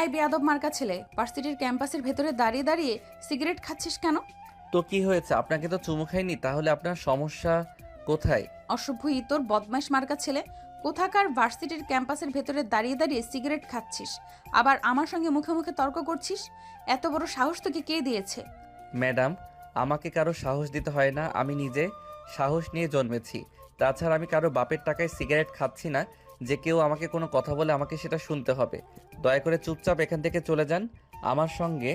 এই বেয়াদব মার্কা ছেলে, ভার্সিটির ক্যাম্পাসের ভেতরে দাঁড়িয়ে দাঁড়িয়ে সিগারেট খাচ্ছিস কেন? তো কি হয়েছে? আপনাকে তো চুমু খাইনি, তাহলে আপনার সমস্যা কোথায়? অসভ্য ইতর বদমাইশ মার্কা ছেলে, কোথাকার ভার্সিটির ক্যাম্পাসের ভেতরে দাঁড়িয়ে দাঁড়িয়ে সিগারেট খাচ্ছিস, আবার আমার সঙ্গে মুখে মুখে তর্ক করছিস? এত বড় সাহস তোকে কে দিয়েছে? ম্যাডাম, আমাকে কারো সাহস দিতে হয় না, আমি নিজে সাহস নিয়ে জন্মেছি। তাছাড়া আমি কারো বাপের টাকায় সিগারেট খাচ্ছি না যে কেউ আমাকে কোনো কথা বলে আমাকে সেটা শুনতে হবে। দয়া করে চুপচাপ এখান থেকে চলে যান, আমার সঙ্গে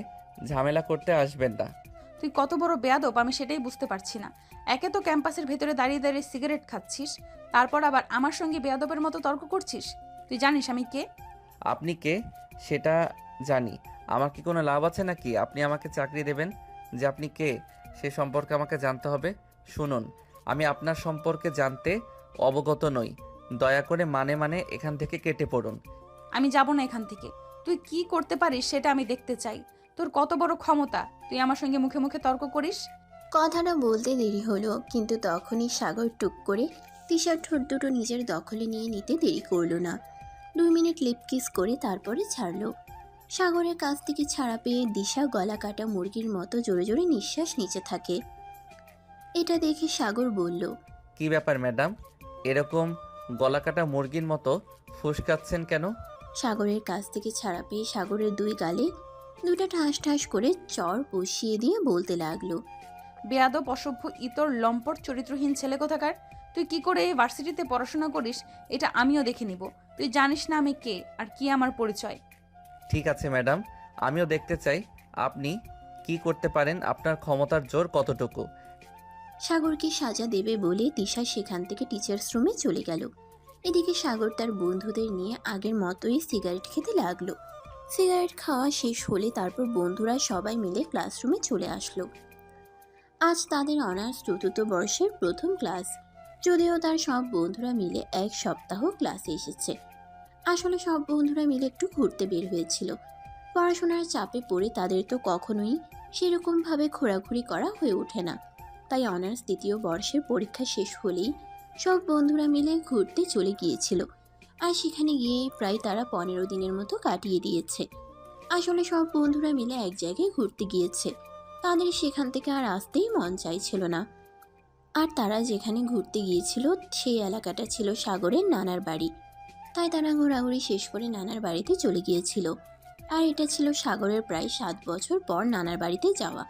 ঝামেলা করতে আসবেন না। তুই কত বড় বেয়াদব আমি সেটাই বুঝতে পারছি না। একে তো ক্যাম্পাসের ভেতরে দাঁড়িয়ে দাঁড়িয়ে সিগারেট খাচ্ছিস, তারপর আবার আমার সঙ্গে বেয়াদবের মতো তর্ক করছিস। তুই জানিস আমি কে? আপনি কে সেটা জানি, আমার কি কোনো লাভ আছে নাকি আপনি আমাকে চাকরি দেবেন? যে আপনি কে সে সম্পর্কে আমাকে জানতে হবে। শুনুন, আমি আপনার সম্পর্কে জানতে অবগত নই, দয়া করে মানে মানে এখান থেকে কেটে পড়ুন। আমি যাব না এখান থেকে। তুই কি করতে পারিস সেটা আমি দেখতে চাই। তোর কত বড় ক্ষমতা, তুই আমার সঙ্গে মুখে মুখে তর্ক করিস? কথাটা বলতে দেরি হলো, কিন্তু তখনই সাগর টুক করে তিশার ঠোঁট দুটো নিজের দখলে নিয়ে নিতে দেরি করলো না। 2 মিনিট লিপ কিস করে তারপরে ছাড়লো। সাগরের কাছ থেকে ছাড়া পেয়ে দিশা গলা কাটা মুরগির মতো জোরে জোরে নিঃশ্বাস নিচে থাকে। এটা দেখে সাগর বলল, কি ব্যাপার ম্যাডাম, এরকম গলাকাটা মুরগির মতো ফুসকাচ্ছেন কেন? সাগরের কাছ থেকে ছাড়া পেয়ে সাগরের 2 গালে দুটা ঠাস ঠাস করে চর বসিয়ে দিয়ে বলতে লাগলো, বেয়াদব অসভ্য ইতর লম্পট চরিত্রহীন ছেলে কোথাকার! তুই কি করে এই ভার্সিটিতে পড়াশোনা করিস এটা আমিও দেখে নিব। তুই জানিস না আমি কে আর কি আমার পরিচয়। ঠিক আছে ম্যাডাম, আমিও দেখতে চাই আপনি কি করতে পারেন, আপনার ক্ষমতার জোর কতটুকু। সাগরকে সাজা দেবে বলে দিশা সেখান থেকে টিচার্স রুমে চলে গেল। এদিকে সাগর তার বন্ধুদের নিয়ে আগের মতোই সিগারেট খেতে লাগলো। সিগারেট খাওয়া শেষ হলে তারপর বন্ধুরা সবাই মিলে ক্লাসরুমে চলে আসলো। আজ তাদের অনার্স 4th বর্ষের প্রথম ক্লাস, যদিও তার সব বন্ধুরা মিলে 1 সপ্তাহ ক্লাসে এসেছে। আসলে সব বন্ধুরা মিলে একটু ঘুরতে বের হয়েছিল। পড়াশোনার চাপে পড়ে তাদের তো কখনোই সেরকমভাবে ঘোরাঘুরি করা হয়ে ওঠে না। তাই অনার্স 2য় বর্ষের পরীক্ষা শেষ হলেই সব বন্ধুরা মিলে ঘুরতে চলে গিয়েছিল। আর সেখানে গিয়ে প্রায় তারা 15 দিনের মতো কাটিয়ে দিয়েছে। আসলে সব বন্ধুরা মিলে এক জায়গায় ঘুরতে গিয়েছে, তাদের সেখান থেকে আর আসতেই মন চাইছিল না। আর তারা যেখানে ঘুরতে গিয়েছিল সেই এলাকাটা ছিল সাগরের নানার বাড়ি। তাই তারা ঘোরাঘুরি শেষ করে নানার বাড়িতে চলে গিয়েছিল। আর এটা ছিল সাগরের প্রায় 7 বছর পর নানার বাড়িতে যাওয়া।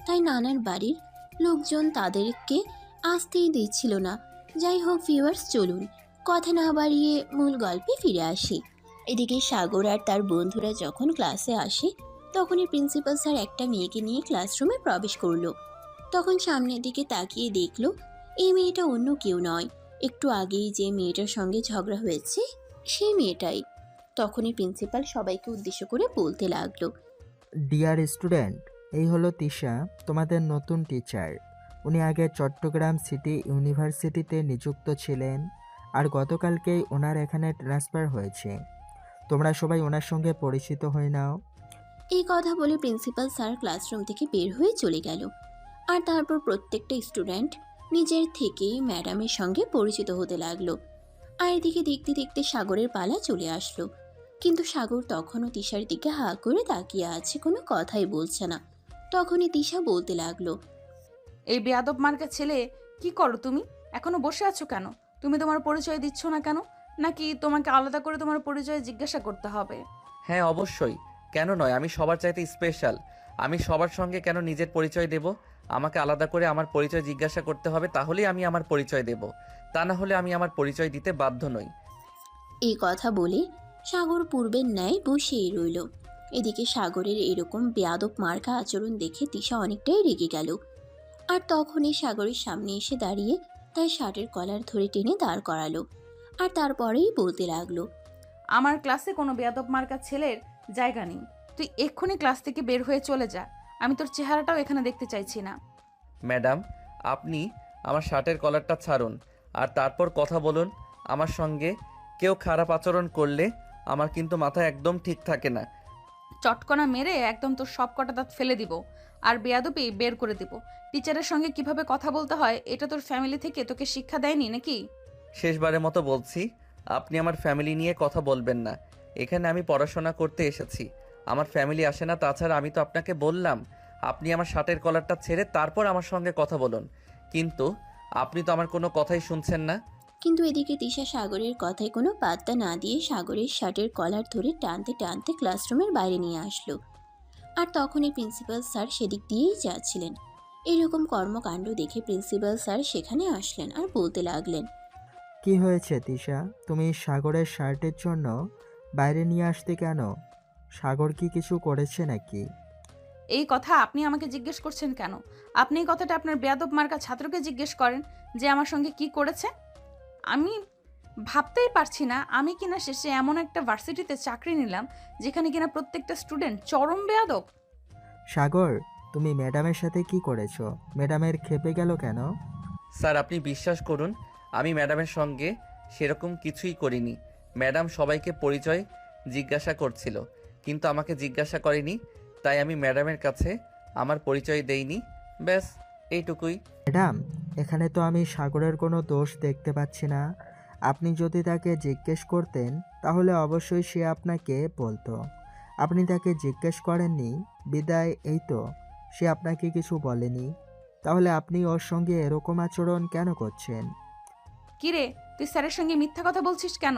তাই নানার বাড়ির লোকজন তাদেরকে আসতেই দিচ্ছিল না। যাই হোক ভিউয়ার্স, চলুন কথা না বাড়িয়ে মূল গল্পে ফিরে আসি। এদিকে সাগর আর তার বন্ধুরা যখন ক্লাসে আসে তখনই প্রিন্সিপাল স্যার একটা মেয়েকে নিয়ে ক্লাসরুমে প্রবেশ করলো। তখন সামনের দিকে তাকিয়ে দেখলো এই মেয়েটা অন্য কেউ নয়, একটু আগেই যে মেয়েটার সঙ্গে ঝগড়া হয়েছে সেই মেয়েটাই। তখনই প্রিন্সিপাল সবাইকে উদ্দেশ্য করে বলতে লাগলো, ডিয়ার স্টুডেন্ট, এই হলো তিশা, তোমাদের নতুন টিচার। উনি আগে চট্টগ্রাম সিটি ইউনিভার্সিটিতে নিযুক্ত ছিলেন, আর গতকালকেই ওনার এখানে ট্রান্সফার হয়েছে। তোমরা সবাই ওনার সঙ্গে পরিচিত হয়ে নাও। এই কথা বলে প্রিন্সিপাল স্যার ক্লাসরুম থেকে বের হয়ে চলে গেল। আর তারপর প্রত্যেকটা স্টুডেন্ট নিজের থেকেই ম্যাডামের সঙ্গে পরিচিত হতে লাগলো। আর এদিকে দেখতে দেখতে সাগরের পালা চলে আসলো। কিন্তু সাগর তখনও তিশার দিকে হা করে তাকিয়ে আছে, কোনো কথাই বলছে না। তখনই তিশা বলতে লাগলো, এই বেয়াদব মার্কা ছেলে, কি করো তুমি? এখনো বসে আছো কেন? তুমি তোমার পরিচয় দিচ্ছ না কেন? নাকি তোমাকে আলাদা করে তোমার পরিচয় জিজ্ঞাসা করতে হবে? হ্যাঁ অবশ্যই, কেন নয়, আমি সবার চাইতে স্পেশাল। আমি সবার সঙ্গে কেন নিজের পরিচয় দেব? আমাকে আলাদা করে আমার পরিচয় জিজ্ঞাসা করতে হবে, তাহলেই আমি আমার পরিচয় দেব। তা না হলে আমি আমার পরিচয় দিতে বাধ্য নই। এই কথা বলে সাগর পূর্বের ন্যায় বসেই রইল। এদিকে সাগরের এরকম বেয়াদব মার্কা আচরণ দেখে তিশা অনেকটাই রেগে গেল। আর তখনই সাগরের সামনে এসে দাঁড়িয়ে তার শার্টের কলার ধরে টেনে দাঁড় করালো। আর তারপরেই বলতে লাগলো, আমার ক্লাসে কোনো বেয়াদব মার্কা ছেলের জায়গা নেই। তুই এক্ষুনি ক্লাস থেকে বের হয়ে চলে যা। আমি তোর চেহারাটাও এখানে দেখতে চাইছি না। ম্যাডাম, আপনি আমার শার্টের কলারটা ছাড়ুন, আর তারপর কথা বলুন আমার সঙ্গে। কেউ খারাপ আচরণ করলে আমার কিন্তু মাথা একদম ঠিক থাকে না। চটকনা মেরে একদম তোর সব কটা দাঁত ফেলে দিব, আর বেয়াদবি বের করে দিব। টিচারের সঙ্গে কিভাবে কথা বলতে হয় এটা তোর ফ্যামিলি থেকে তোকে শিক্ষা দেয়নি নাকি? শেষবারের মতো বলছি, আপনি আমার ফ্যামিলি নিয়ে কথা বলবেন না। এখানে আমি পড়াশোনা করতে এসেছি, আমার ফ্যামিলি আসে না। তাছাড়া আমি তো আপনাকে বললাম আপনি আমার শার্টের কলারটা ছেড়ে তারপর আমার সঙ্গে কথা বলুন, কিন্তু আপনি তো আমার কোনো কথাই শুনছেন না। কিন্তু এদিকে তিশা সাগরের কথায় কোনো পাত্তা না দিয়ে সাগরের শার্টের কলার ধরে টানতে টানতে ক্লাসরুমের বাইরে নিয়ে আসলো। আর তখনই প্রিন্সিপাল স্যার সেদিক দিয়েই যাচ্ছিলেন। এরকম কর্মকাণ্ড দেখে প্রিন্সিপাল স্যার সেখানে আসলেন আর বলতে লাগলেন, কি হয়েছে তিশা, তুমি সাগরের শার্টের জন্য বাইরে নিয়ে আসতে কেন? সাগর কি কিছু করেছে নাকি? এই কথা আপনি আমাকে জিজ্ঞেস করছেন কেন? আপনি এই কথাটা আপনার বেয়াদব মার্কা ছাত্রকে জিজ্ঞেস করেন যে আমার সঙ্গে কি করেছে। আমি ভাবতেই পারছি না আমি কিনা শেষে এমন একটা ভার্সিটিতে চাকরি নিলাম যেখানে কিনা প্রত্যেকটা স্টুডেন্ট চরম বেয়াদব। সাগর, তুমি ম্যাডামের সাথে কি করেছো? ম্যাডামের খেপে গেল কেন? স্যার আপনি বিশ্বাস করুন, আমি ম্যাডামের সঙ্গে সেরকম কিছুই করিনি। ম্যাডাম সবাইকে পরিচয় জিজ্ঞাসা করছিল, কিন্তু আমাকে জিজ্ঞাসা করেনি, তাই আমি ম্যাডামের কাছে আমার পরিচয় দেইনি। ব্যাস এইটুকুই। ম্যাডাম, এখানে তো আমি সাগরের কোনো দোষ দেখতে পাচ্ছি না। আপনি যদি তাকে জিজ্ঞেস করতেন তাহলে অবশ্যই সে আপনাকে বলতো। আপনি তাকে জিজ্ঞেস করেননি বিদায় এই তো সে আপনাকে কিছু বলেনি। তাহলে আপনি ওর সঙ্গে এরকম আচরণ কেন করছেন? কিরে, তুই স্যারের সঙ্গে মিথ্যা কথা বলছিস কেন?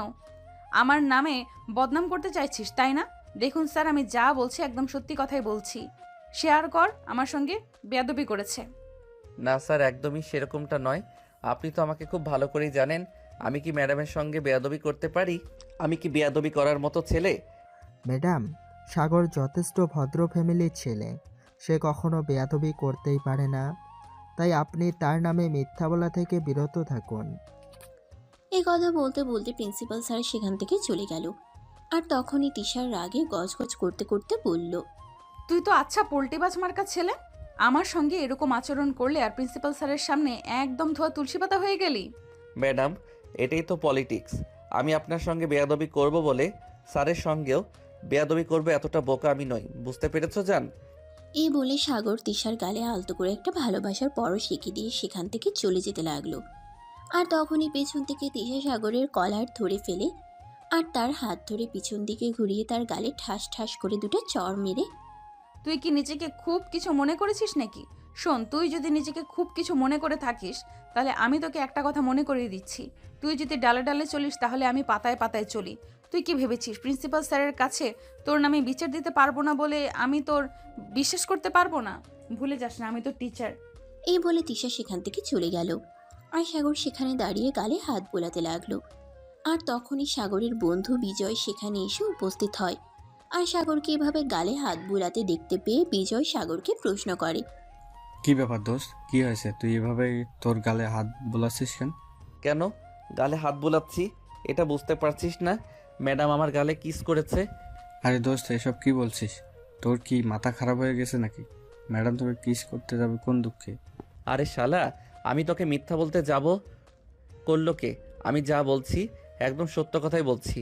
আমার নামে বদনাম করতে চাইছিস তাই না? দেখুন স্যার, আমি যা বলছি একদম সত্যি কথাই বলছি। শেয়ার কর, আমার সঙ্গে বেয়াদবি করেছে। না স্যার, একদমই সেরকমটা নয়। আপনি তো আমাকে খুব ভালো করেই জানেন আমি কি ম্যাডামের সঙ্গে বেয়াদবি করতে পারি? আমি কি বেয়াদবি করার মতো ছেলে? ম্যাডাম, সাগর যথেষ্ট ভদ্র ফ্যামিলির ছেলে, সে কখনো বেয়াদবি করতেই পারে না। তাই আপনি তার নামে মিথ্যা বলা থেকে বিরত থাকুন। এই কথা বলতে বলতে প্রিন্সিপাল স্যার সেখান থেকে চলে গেল। আর তখনই তিশার রাগে গজগজ করতে করতে বলল, তুই তো আচ্ছা পোল্টিবাজ মার্কা ছেলে, আমার সঙ্গে এরকম আচরণ করলে আর প্রিন্সিপাল স্যারের সামনে একদম ধোয়া তুলসী পাতা হয়ে গেলি। ম্যাডাম, এটাই তো পলিটিক্স। আমি আপনার সঙ্গে বেয়াদবি করব বলে স্যারের সঙ্গেও বেয়াদবি করবো, এতটা বোকা আমি নই। বুঝতে পেরেছো জান? এই বলে সাগর তিশার গালে আলতো করে একটা ভালোবাসার পরশ রেখে দিয়ে সেখান থেকে চলে যেতে লাগলো। আর তখনই পেছন থেকে তিশা সাগরের কলার ধরে ফেলে আর তার হাত ধরে পিছন দিকে ঘুরিয়ে তার গালে ঠাস ঠাস করে দুটো চড় মেরে, তুই কি নিজেকে খুব কিছু মনে করেছিস নাকি? শোন, তুই যদি নিজেকে খুব কিছু মনে করে থাকিস তাহলে আমি তোকে একটা কথা মনে করিয়ে দিচ্ছি। তুই যদি ডালে ডালে চলিস তাহলে আমি পাতায় পাতায় চলি। তুই কি ভেবেছিস প্রিন্সিপাল স্যারের কাছে তোর নামে বিচার দিতে পারবো না বলে আমি তোর বিশ্বাস করতে পারবো না? ভুলে যাস না, আমি তোর টিচার। এই বলে তিশা সেখান থেকে চলে গেল। আর সাগর সেখানে দাঁড়িয়ে গালে হাত বোলাতে লাগলো। আর তখনই সাগরের বন্ধু বিজয় সেখানে এসে উপস্থিত হয়। আর সাগরকে এভাবে গালে হাত বুলাতে দেখতে পেয়ে বিজয় সাগরকে প্রশ্ন করে, কি ব্যাপার দোস্ত, কি হয়েছে? তুই এভাবে তোর গালে হাত বোলাচ্ছিস কেন? কেন গালে হাত বোলাচ্ছি এটা বুঝতে পারছিস না? ম্যাডাম আমার গালে কিস করেছে। আরে দোস্ত, এসব কি বলছিস? তোর কি মাথা খারাপ হয়ে গেছে নাকি? ম্যাডাম তোকে কিস করতে যাবে কোন দুঃখে? আরে শালা, আমি তোকে মিথ্যা বলতে যাব করলো কে? আমি যা বলছি একদম সত্য কথাই বলছি।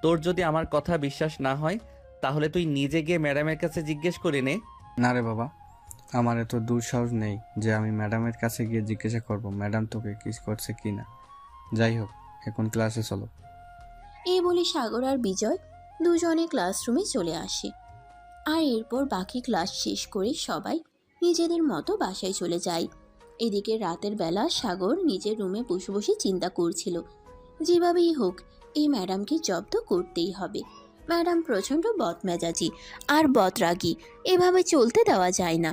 তোর যদি আমার কথা বিশ্বাস না হয় তাহলে তুই নিজে গিয়ে ম্যাডামের কাছে জিজ্ঞেস করে নে। না রে বাবা, আমার এত দুঃসাহস নেই যে আমি ম্যাডামের কাছে গিয়ে জিজ্ঞাসা করব ম্যাডাম তোকে কিস করছে কি না। যাই হোক, এখন ক্লাসে চলো। এই বলে সাগর আর বিজয় দুজনে ক্লাসরুমে চলে আসে। আর এরপর বাকি ক্লাস শেষ করে সবাই নিজেদের মতো বাসায় চলে যায়। এদিকে রাতের বেলা সাগর নিজের রুমে বসে বসে চিন্তা করছিল, যেভাবেই হোক এই ম্যাডামকে জব্দ করতেই হবে। ম্যাডাম প্রচণ্ড বদমেজাজি আর বদরাগী, এভাবে চলতে দেওয়া যায় না।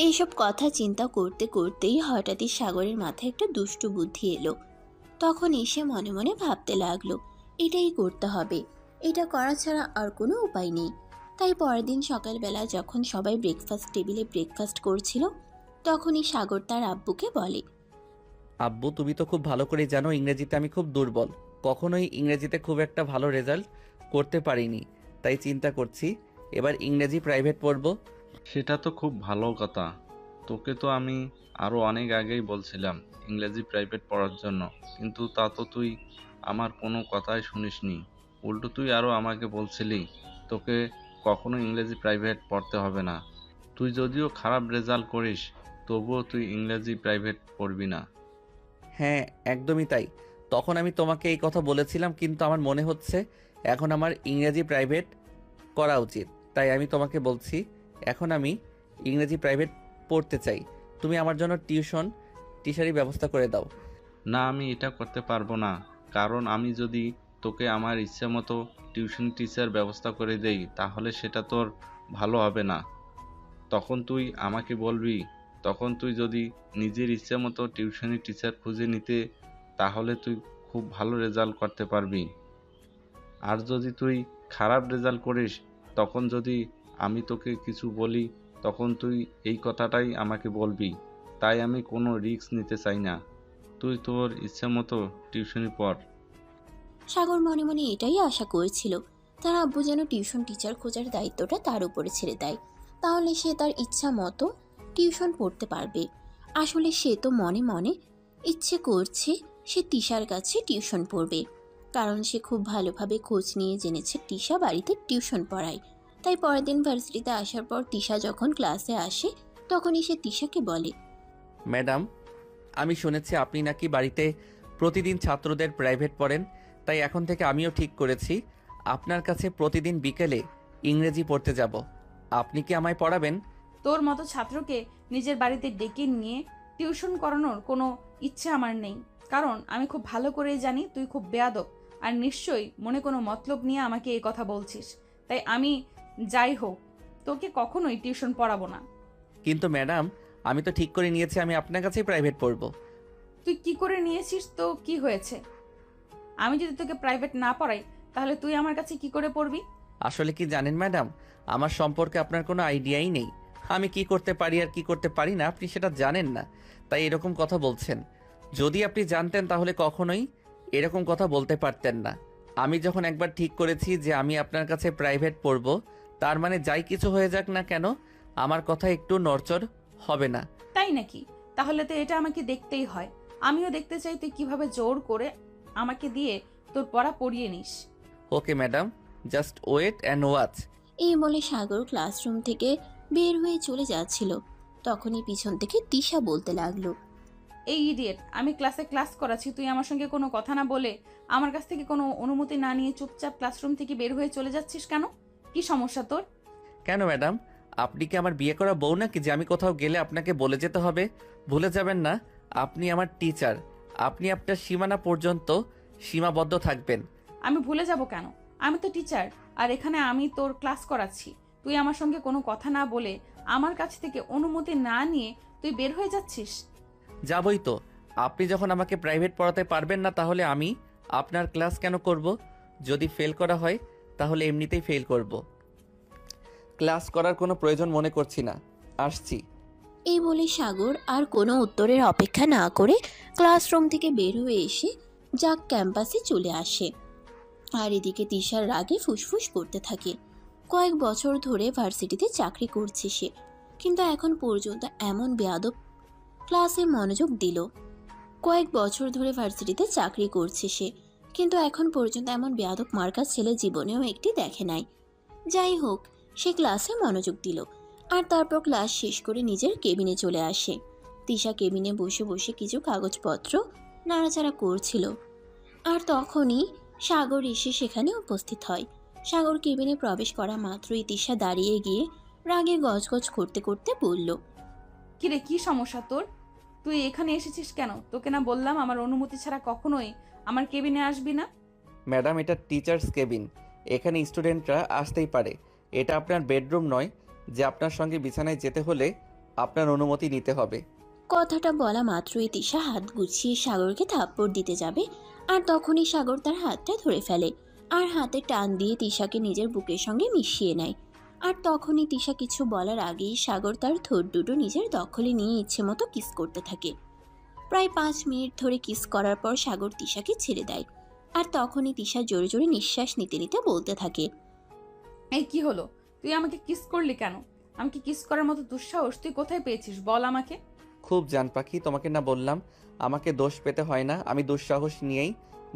এইসব কথা চিন্তা করতে করতেই হঠাৎই সাগরের মাথায় একটা দুষ্টু বুদ্ধি এলো। তখন এসে মনে মনে ভাবতে লাগলো, এটাই করতে হবে, এটা করা ছাড়া আর কোনো উপায় নেই। তাই পরের দিন সকালবেলা যখন সবাই ব্রেকফাস্ট টেবিলে ব্রেকফাস্ট করছিল, তখনই সাগর তার আব্বুকে বলে, আব্বু, তুমি তো খুব ভালো করে জানো ইংরেজিতে আমি খুব দুর্বল, কখনোই ইংরেজিতে খুব একটা ভালো রেজাল্ট করতে পারিনি। তাই চিন্তা করছি এবার ইংরেজি প্রাইভেট পড়বো। সেটা তো খুব ভালো কথা। তোকে তো আমি আরও অনেক আগেই বলছিলাম ইংরেজি প্রাইভেট পড়ার জন্য, কিন্তু তা তো তুই আমার কোনো কথাই শুনিসনি। উল্টো তুই আরও আমাকে বলছিলি তোকে কখনো ইংরেজি প্রাইভেট পড়তে হবে না। তুই যদিও খারাপ রেজাল্ট করিস তবুও তুই ইংরেজি প্রাইভেট পড়বি না। হ্যাঁ, একদমই তাই। তখন আমি তোমাকে এই কথা বলেছিলাম, কিন্তু আমার মনে হচ্ছে এখন আমার ইংরেজি প্রাইভেট করা উচিত। তাই আমি তোমাকে বলছি, এখন আমি ইংরেজি প্রাইভেট পড়তে চাই। তুমি আমার জন্য টিউশারি ব্যবস্থা করে দাও। না, আমি এটা করতে পারবো না, কারণ আমি যদি তোকে আমার ইচ্ছে মতো টিউশন টিচার ব্যবস্থা করে দেই তাহলে সেটা তোর ভালো হবে না। তখন তুই আমাকে বলবি, তখন তুই যদি নিজের ইচ্ছে মতো টিউশনি টিচার খুঁজে নিতে তাহলে তুই খুব ভালো রেজাল্ট করতে পারবি। আর যদি তুই খারাপ রেজাল্ট করিস, তখন যদি আমি তোকে কিছু বলি তখন তুই এই কথাটাই আমাকে বলবি। তাই আমি কোনো রিস্ক নিতে চাই না। তুই তোর ইচ্ছে মতো টিউশনি পড়। সাগর মনে মনে এটাই আশা করেছিল, তার আব্বু যেন টিউশন টিচার খোঁজার দায়িত্বটা তার উপরে ছেড়ে দেয়, তাহলে সে তার ইচ্ছা মতো টিউশন পড়তে পারবে। আসলে সে তো মনে মনে ইচ্ছে করছে সে তিশার কাছে টিউশন পড়বে, কারণ সে খুব ভালোভাবে খোঁজ নিয়ে জেনেছে তিশা বাড়িতে টিউশন পড়ায়। তাই পরের দিন ভার্সিটিতে আসার পর তিশা যখন ক্লাসে আসে তখনই সে তিশাকে বলে, ম্যাডাম, আমি শুনেছি আপনি নাকি বাড়িতে প্রতিদিন ছাত্রদের প্রাইভেট পড়েন, তাই এখন থেকে আমিও ঠিক করেছি আপনার কাছে প্রতিদিন বিকেলে ইংরেজি পড়তে যাব। আপনি কি আমায় পড়াবেন? তোর মতো ছাত্রকে নিজের বাড়িতে ডেকে নিয়ে টিউশন করানোর কোনো ইচ্ছে আমার নেই, কারণ আমি খুব ভালো করেই জানি তুই খুব বেয়াদব আর নিশ্চয়ই মনে কোনো মতলব নিয়ে আমাকে এই কথা বলছিস। তাই আমি যাই হোক তোকে কখনোই টিউশন পড়াবো না। কিন্তু ম্যাডাম, আমি তো ঠিক করে নিয়েছি আমি আপনার কাছেই প্রাইভেট পড়ব। তুই কি করে নিয়েছিস তো কি হয়েছে? আমি যদি তোকে প্রাইভেট না পড়াই তাহলে তুই আমার কাছে কি করে পড়বি? আসলে কি জানেন ম্যাডাম, আমার সম্পর্কে আপনার কোনো আইডিয়াই নেই। আমি কি করতে পারি আর কি করতে পারি না আপনি সেটা জানেন না, তাই এরকম কথা বলছেন। যদি আপনি জানতেন তাহলে কখনোই এরকম কথা বলতে পারতেন না। আমি যখন একবার ঠিক করেছি যে আমি আপনার কাছে প্রাইভেট পড়ব, তার মানে যাই কিছু হয়ে যাক না কেন আমার কথা একটু নড়চড় হবে না। তাই নাকি? তাহলে তো এটা আমাকে দেখতেই হয়। আমিও দেখতে চাই তুই কিভাবে জোর করে আমাকে দিয়ে তোর পড়া পড়িয়ে নিস। Okay madam, just wait and watch. এই বলে সাগর ক্লাসরুম থেকে বের হয়ে চলে যাচ্ছিল, তখনই পিছন থেকে তিশা বলতে লাগলো, এই ইডিয়েট, আমি ক্লাসে ক্লাস করাচ্ছি, তুই আমার সঙ্গে কোনো কথা না বলে আমার কাছ থেকে কোনো অনুমতি না নিয়ে চুপচাপ ক্লাসরুম থেকে বের হয়ে চলে যাচ্ছিস কেন? কি সমস্যা তোর? কেন ম্যাডাম, আপনি কি আমার বিয়ে করা বউ নাকি যে আমি কোথাও গেলে আপনাকে বলে যেতে হবে? ভুলে যাবেন না, আপনি আমার টিচার। আপনি আপনার সীমানা পর্যন্ত সীমাবদ্ধ থাকবেন। আমি ভুলে যাব কেন? আমি তো টিচার, আর এখানে আমি তোর ক্লাস করাচ্ছি। তুই আমার সঙ্গে কোনো কথা না বলে আমার কাছ থেকে অনুমতি না নিয়ে তুই বের হয়ে যাচ্ছিস। যাবই তো। আপনি যখন আমাকে প্রাইভেট পড়াতে পারবেন না তাহলে আমি আপনার ক্লাস কেন করব? যদি ফেল করা হয় তাহলে এমনিতেই ফেল করব। ক্লাস করার কোনো প্রয়োজন মনে করছি না, আসছি। এই বলে সাগর আর কোনো উত্তরের অপেক্ষা না করে ক্লাসরুম থেকে বের হয়ে এসে যাক ক্যাম্পাসে চলে আসে। আর এদিকে তিশার রাগে ফুসফুস করতে থাকে। কয়েক বছর ধরে ভার্সিটিতে চাকরি করছে সে, কিন্তু এখন পর্যন্ত এমন বেয়াদব ক্লাসে মনোযোগ দিল। কয়েক বছর ধরে ভার্সিটিতে চাকরি করছে সে, কিন্তু এখন পর্যন্ত এমন বেয়াদব মার্কা ছেলে জীবনেও একটি দেখে নাই। যাই হোক, সে ক্লাসে মনোযোগ দিল আর তারপর ক্লাস শেষ করে নিজের কেবিনে চলে আসে। তিশা কেবিনে বসে বসে কিছু কাগজপত্র নাড়াচাড়া করছিল, আর তখনই সাগর এসে সেখানে উপস্থিত হয়। সাগর কেবিনে প্রবেশ করা মাত্রই তিশা দাঁড়িয়ে গিয়ে রাগে গজগজ করতে করতে বলল, কিরে, কি সমস্যা তোর? তুই এখানে এসেছিস কেন? তোকে না বললাম আমার অনুমতি ছাড়া কখনোই আমার কেবিনে আসবি না? ম্যাডাম, এটা টিচার্স কেবিন, এখানে স্টুডেন্টরা আসতেই পারে। এটা আপনার বেডরুম নয় যে আপনার সঙ্গে বিছানায় যেতে হলে আপনার অনুমতি নিতে হবে। কথাটা বলা মাত্রই তিশা হাত গুছিয়ে সাগরকে থাপ্পড় দিতে যাবে, আর তখনই সাগর তার হাতটা ধরে ফেলে আর হাতে টান দিয়ে তিশাকে নিজের বুকের সঙ্গে মিশিয়ে নেয়। আর তখনই তিশা কিছু বলার আগেই সাগর তার ঠোঁট দুটো নিজের দখলে নিয়ে ইচ্ছে মতো কিস করতে থাকে। প্রায় 5 মিনিট ধরে কিস করার পর সাগর তিশাকে ছেড়ে দেয়, আর তখনই তিশা জোরে জোরে নিঃশ্বাস নিতে নিতে বলতে থাকে, এই কি হলো? তুই আমাকে কিস করলি কেন? আমাকে কিস করার মতো দুঃসাহস তুই কোথায় পেয়েছিস বল আমাকে। খুব জান পাখি, তোমাকে না বললাম আমাকে দোষ পেতে হয় না। আমি দুঃসাহস নিয়েই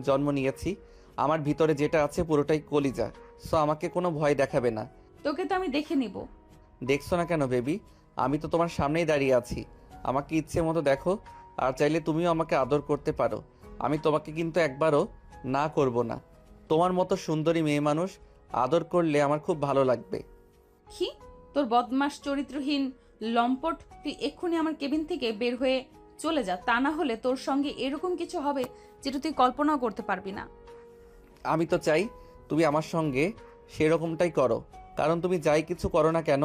জন্ম নিয়েছি। আমার ভিতরে যেটা আছে পুরোটাই কলিজা, সো আমাকে কোনো ভয় দেখাবে না। তোকে তো আমি দেখে নিব। দেখছো না কেন বেবি? আমি তো তোমার সামনেই দাঁড়িয়ে আছি। আমাকে ইচ্ছে মতো দেখো, আর চাইলে তুমিও আমাকে আদর করতে পারো। আমি তোমাকে কিন্তু একবারও না করব না। তোমার মতো সুন্দরী মেয়ে মানুষ আদর করলে আমার খুব ভালো লাগবে। কি? তোর বদমাস চরিত্রহীন লম্পট, তুই এক্ষুনি আমার কেবিন থেকে বের হয়ে চলে যা, তা না হলে তোর সঙ্গে এরকম কিছু হবে যেটা তুই কল্পনাও করতে পারবি না। আমি তো চাই তুমি আমার সঙ্গে সেরকমটাই করো, কারণ তুমি যাই কিছু করো না কেন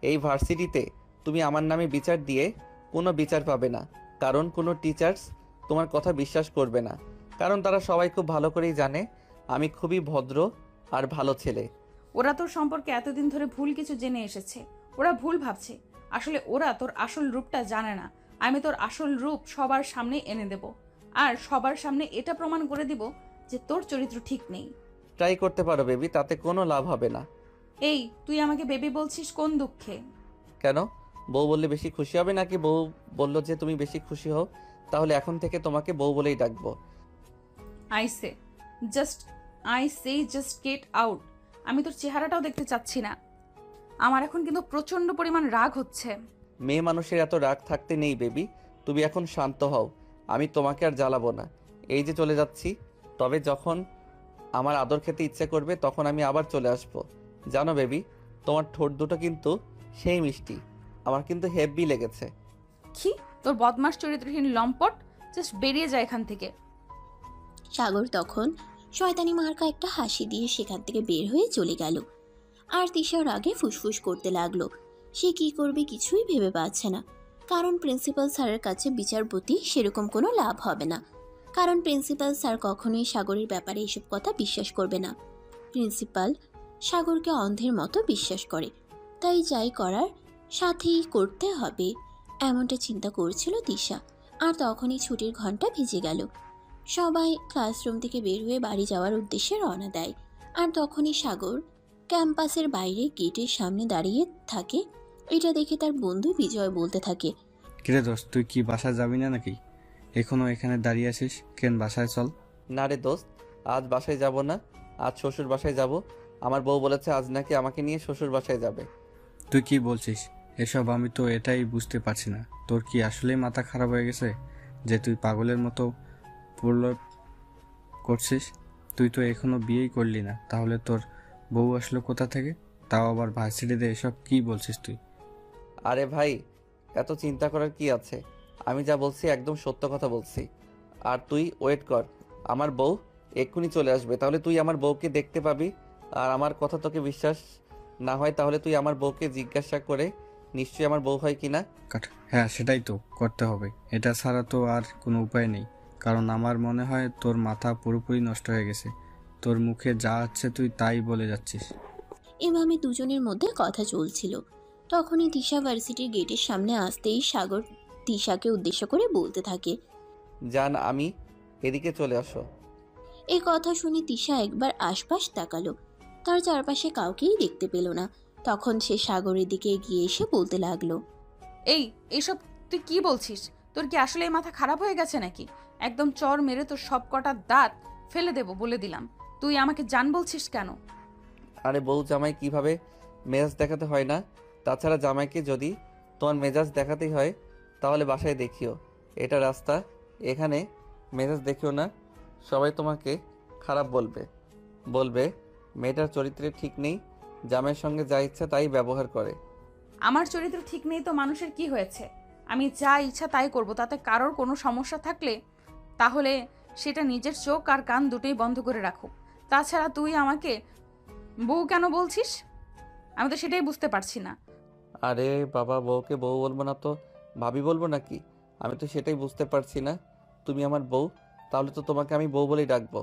এই ভার্সিটিতে তুমি আমার নামে বিচার দিয়ে কোনো বিচার পাবে না, কারণ কোনো টিচার্স তোমার কথা বিশ্বাস করবে না, কারণ তারা সবাই খুব ভালো করেই জানে আমি খুবই ভদ্র আর ভালো ছেলে। ওরা তোর সম্পর্কে এতদিন ধরে ভুল কিছু জেনে এসেছে, ওরা ভুল ভাবছে। আসলে ওরা তোর আসল রূপটা জানে না। আমি তোর আসল রূপ সবার সামনে এনে দেব, আর সবার সামনে এটা প্রমাণ করে দিব যে তোর চরিত্র ঠিক নেই। ট্রাই করতে পারো বেবি, তাতে কোনো লাভ হবে না। এই, তুই আমাকে বেবি বলছিস কোন দুঃখে? কেন? বউ বললে বেশি খুশি হবে নাকি? বউ বললো যে তুমি বেশি খুশি হও, তাহলে এখন থেকে তোমাকে বউ বলেই ডাকবো। I say just get out. আমি তোর চেহারাটাও দেখতে চাচ্ছি না। আমার এখন কিন্তু প্রচন্ড পরিমাণ রাগ হচ্ছে। মেয়ে মানুষের এত রাগ থাকতে নেই বেবি, তুমি এখন শান্ত হও, আমি তোমাকে আর জ্বালাবো না। এই যে চলে যাচ্ছি, তবে যখন আমার আদর খেতে ইচ্ছে করবে তখন আমি আবার চলে আসবো। জানো বেবি, তোমার ঠোঁট দুটো কিন্তু সেই মিষ্টি, আমার কিন্তু হেব্বি লেগেছে। কি? তোর বদমাস চরিত্রহীন লম্পট, জাস্ট বেরিয়ে যায় এখান থেকে। সাগর তখন শয়তানি মার্কা একটা হাসি দিয়ে সেখান থেকে বের হয়ে চলে গেল। আর তিশা রাগে ফুসফুস করতে লাগলো। সে কি করবে কিছুই ভেবে পাচ্ছে না, কারণ প্রিন্সিপাল স্যারের কাছে বিচারপতি সেরকম কোনো লাভ হবে না, কারণ প্রিন্সিপাল স্যার কখনোই সাগরের ব্যাপারে এসব কথা বিশ্বাস করবে না। প্রিন্সিপাল সাগরকে অন্ধের মতো বিশ্বাস করে, তাই যাই করার সাথেই করতে হবে, এমনটা চিন্তা করছিল তিশা। আর তখনই ছুটির ঘন্টা ভেজে গেল। সবাই ক্লাসরুম থেকে বের হয়ে বাড়ি যাওয়ার উদ্দেশ্যে রওনা দেয়। আর তখনই সাগর ক্যাম্পাসের বাইরে গেটের সামনে দাঁড়িয়ে থাকে। এটা দেখে তার বন্ধু বিজয় বলতে থাকে, কিরে দোস্ত, তুই কি বাসায় যাবি না নাকি? এখনো এখানে দাঁড়িয়ে আছিস কেন? বাসায় চল। না রে দোস্ত, আজ বাসায় যাব না, আজ শ্বশুর বাসায় যাব। আমার বউ বলেছে আজ নাকি আমাকে নিয়ে শ্বশুর বাসায় যাবে। তুই কি বলছিস এসব? আমি তো এটাই বুঝতে পারছি না, তোর কি আসলেই মাথা খারাপ হয়ে গেছে যে তুই পাগলের মতো প্রলোভ করছিস? তুই তো এখনো বিয়েই করলি না, তাহলে তোর বউ আসলো কোথা থেকে? তাও আবার ভার্সিটিতে, এসব কি বলছিস তুই? আরে ভাই, এত চিন্তা করার কি আছে? আমি যা বলছি একদম সত্য কথা বলছি। আর তুই ওয়েট কর, আমার বউ এক্ষুনি চলে আসবে, তাহলে তুই আমার বউকে দেখতে পাবি। আর আমার কথা তোকে বিশ্বাস না হয় তাহলে তুই আমার বউকে জিজ্ঞাসা করে নিশ্চয়ই আমার বউ হয় কিনা। হ্যাঁ, সেটাই তো করতে হবে, এটা ছাড়া তো আর কোনো উপায় নেই, কারণ আমার মনে হয় তোর মাথা পুরোপুরি নষ্ট হয়ে গেছে। তোর মুখে যা আছে তুই তাই বলে যাচ্ছিস। এভাবে দুজনের মধ্যে কথা চলছিল। তখনই তিশা ভার্সিটির গেটের সামনে আসতেই সাগর তিশাকে উদ্দেশ্য করে বলতে থাকে, জান আমি এদিকে চলে আসো। এই কথা শুনে তিশা একবার আশপাশ তাকালো। তার চারপাশে কাউকেই দেখতে পেল না। তখন সে সাগরের দিকে এগিয়ে এসে বলতে লাগলো, এইসব তুই কি বলছিস? তোর কি আসলে এই মাথা খারাপ হয়ে গেছে নাকি? একদম চর মেরে তোর সব কটা দাঁত ফেলে দেব বলে দিলাম। তুই আমাকে জান বলছিস কেন? আরে বউ জামাই কিভাবে মেজাজ দেখাতে হয় না, তাছাড়া জামাইকে যদি তোমার মেজাজ দেখাতেই হয় তাহলে বাসায় দেখিও, এটা রাস্তা, এখানে মেজাজ দেখিও না। সবাই তোমাকে খারাপ বলবে, বলবে মেয়েটার চরিত্রে ঠিক নেই, জামাইয়ের সঙ্গে যা ইচ্ছা তাই ব্যবহার করে। আমার চরিত্র ঠিক নেই তো মানুষের কি হয়েছে? আমি যা ইচ্ছা তাই করব, তাতে কারোর কোনো সমস্যা থাকলে তাহলে সেটা নিজের চোখ আর কান দুটোই বন্ধ করে রাখো। তাছাড়া তুই আমাকে বউ কেন বলছিস? আমি তো সেটাই বুঝতে পারছি না। আরে বাবা, বউকে বউ বলবো না তো ভাবি বলবো নাকি? আমি তো সেটাই বুঝতে পারছি না। তুমি আমার বউ, তাহলে তো তোমাকে আমি বউ বলেই ডাকবো,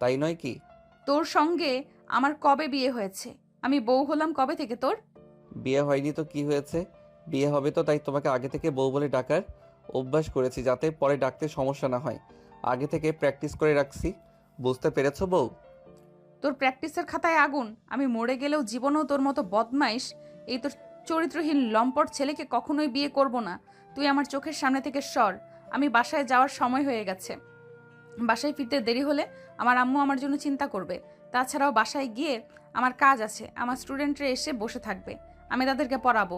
তাই নয় কি? তোর সঙ্গে আমার কবে বিয়ে হয়েছে? আমি বউ হলাম কবে থেকে তোর? বিয়ে হয়নি তো কি হয়েছে, বিয়ে হবে তো, তাই তোমাকে আগে থেকে বউ বলে ডাকার অভ্যাস করেছি যাতে পরে ডাকতে সমস্যা না হয়। আগে থেকে প্র্যাকটিস করে রাখছি, বুঝতে পেরেছো বউ? তোর প্র্যাকটিসের খাতায় আগুন। আমি মরে গেলেও জীবনেও তোর মতো বদমাইশ এই তোর চরিত্রহীন লম্পট ছেলেকে কখনোই বিয়ে করব না। তুই আমার চোখের সামনে থেকে সর। আমি বাসায় যাওয়ার সময় হয়ে গেছে। বাসায় ফিরতে দেরি হলে আমার আম্মু আমার জন্য চিন্তা করবে। তাছাড়াও বাসায় গিয়ে আমার কাজ আছে, আমার স্টুডেন্টরা এসে বসে থাকবে, আমি তাদেরকে পড়াবো।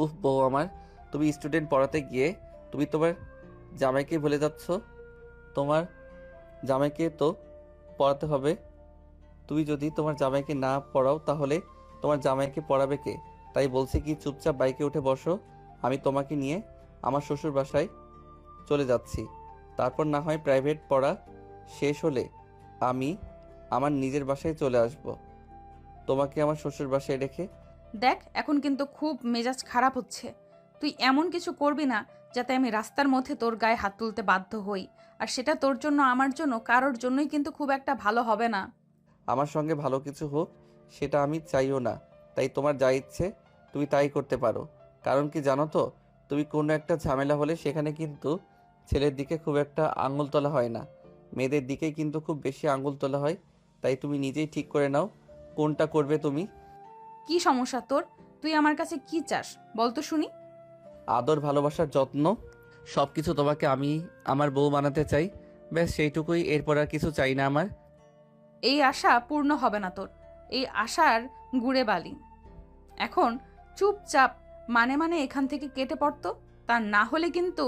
উফ বউ আমার, তুমি স্টুডেন্ট পড়াতে গিয়ে তুমি তোমার জামাইকে ভুলে যাচ্ছ। তোমার জামাইকে তো পড়াতে হবে? তুই যদি তোমার জামাইকে না পড়াও তাহলে তোমার জামাইকে পড়াবে কে? তাই বলছি কি চুপচাপ বাইকে উঠে বসো, আমি তোমাকে নিয়ে আমার শ্বশুর বাসায় চলে যাচ্ছি। তারপর না হয় প্রাইভেট পড়া শেষ হলে আমি আমার নিজের বাসায় চলে আসব, তোমাকে আমার শ্বশুর বাসায় রেখে। দেখ, এখন কিন্তু খুব মেজাজ খারাপ হচ্ছে। তুই এমন কিছু করবি না যাতে আমি রাস্তার মধ্যে তোর গায়ে হাত তুলতে বাধ্য হই। আর সেটা তোর জন্য, আমার জন্য, কারোর জন্যই কিন্তু খুব একটা ভালো হবে না। আমার সঙ্গে ভালো কিছু হোক সেটা আমি চাইও না, তাই তোমার যা ইচ্ছে তুমি তাই করতে পারো। কারণ কি জানো তো, তুমি কোনো একটা ঝামেলা হলে সেখানে কিন্তু ছেলের দিকে খুব একটা আঙুল তোলা হয় না, মেয়েদের দিকেই কিন্তু খুব বেশি আঙুল তোলা হয়। তাই তুমি নিজেই ঠিক করে নাও কোনটা করবে তুমি। কি সমস্যা তোর? তুই আমার কাছে কি চাস বল তো শুনি। আদর, ভালোবাসার, যত্ন সব কিছু তোমাকে আমি আমার বউ বানাতে চাই, ব্যাস সেইটুকুই, এরপর আর কিছু চাই না আমার। এই আশা পূর্ণ হবে না তোর, এই আশার গুড়ে বালি। এখন চুপচাপ মানে এখান থেকে কেটে পড়তো, তা না হলে কিন্তু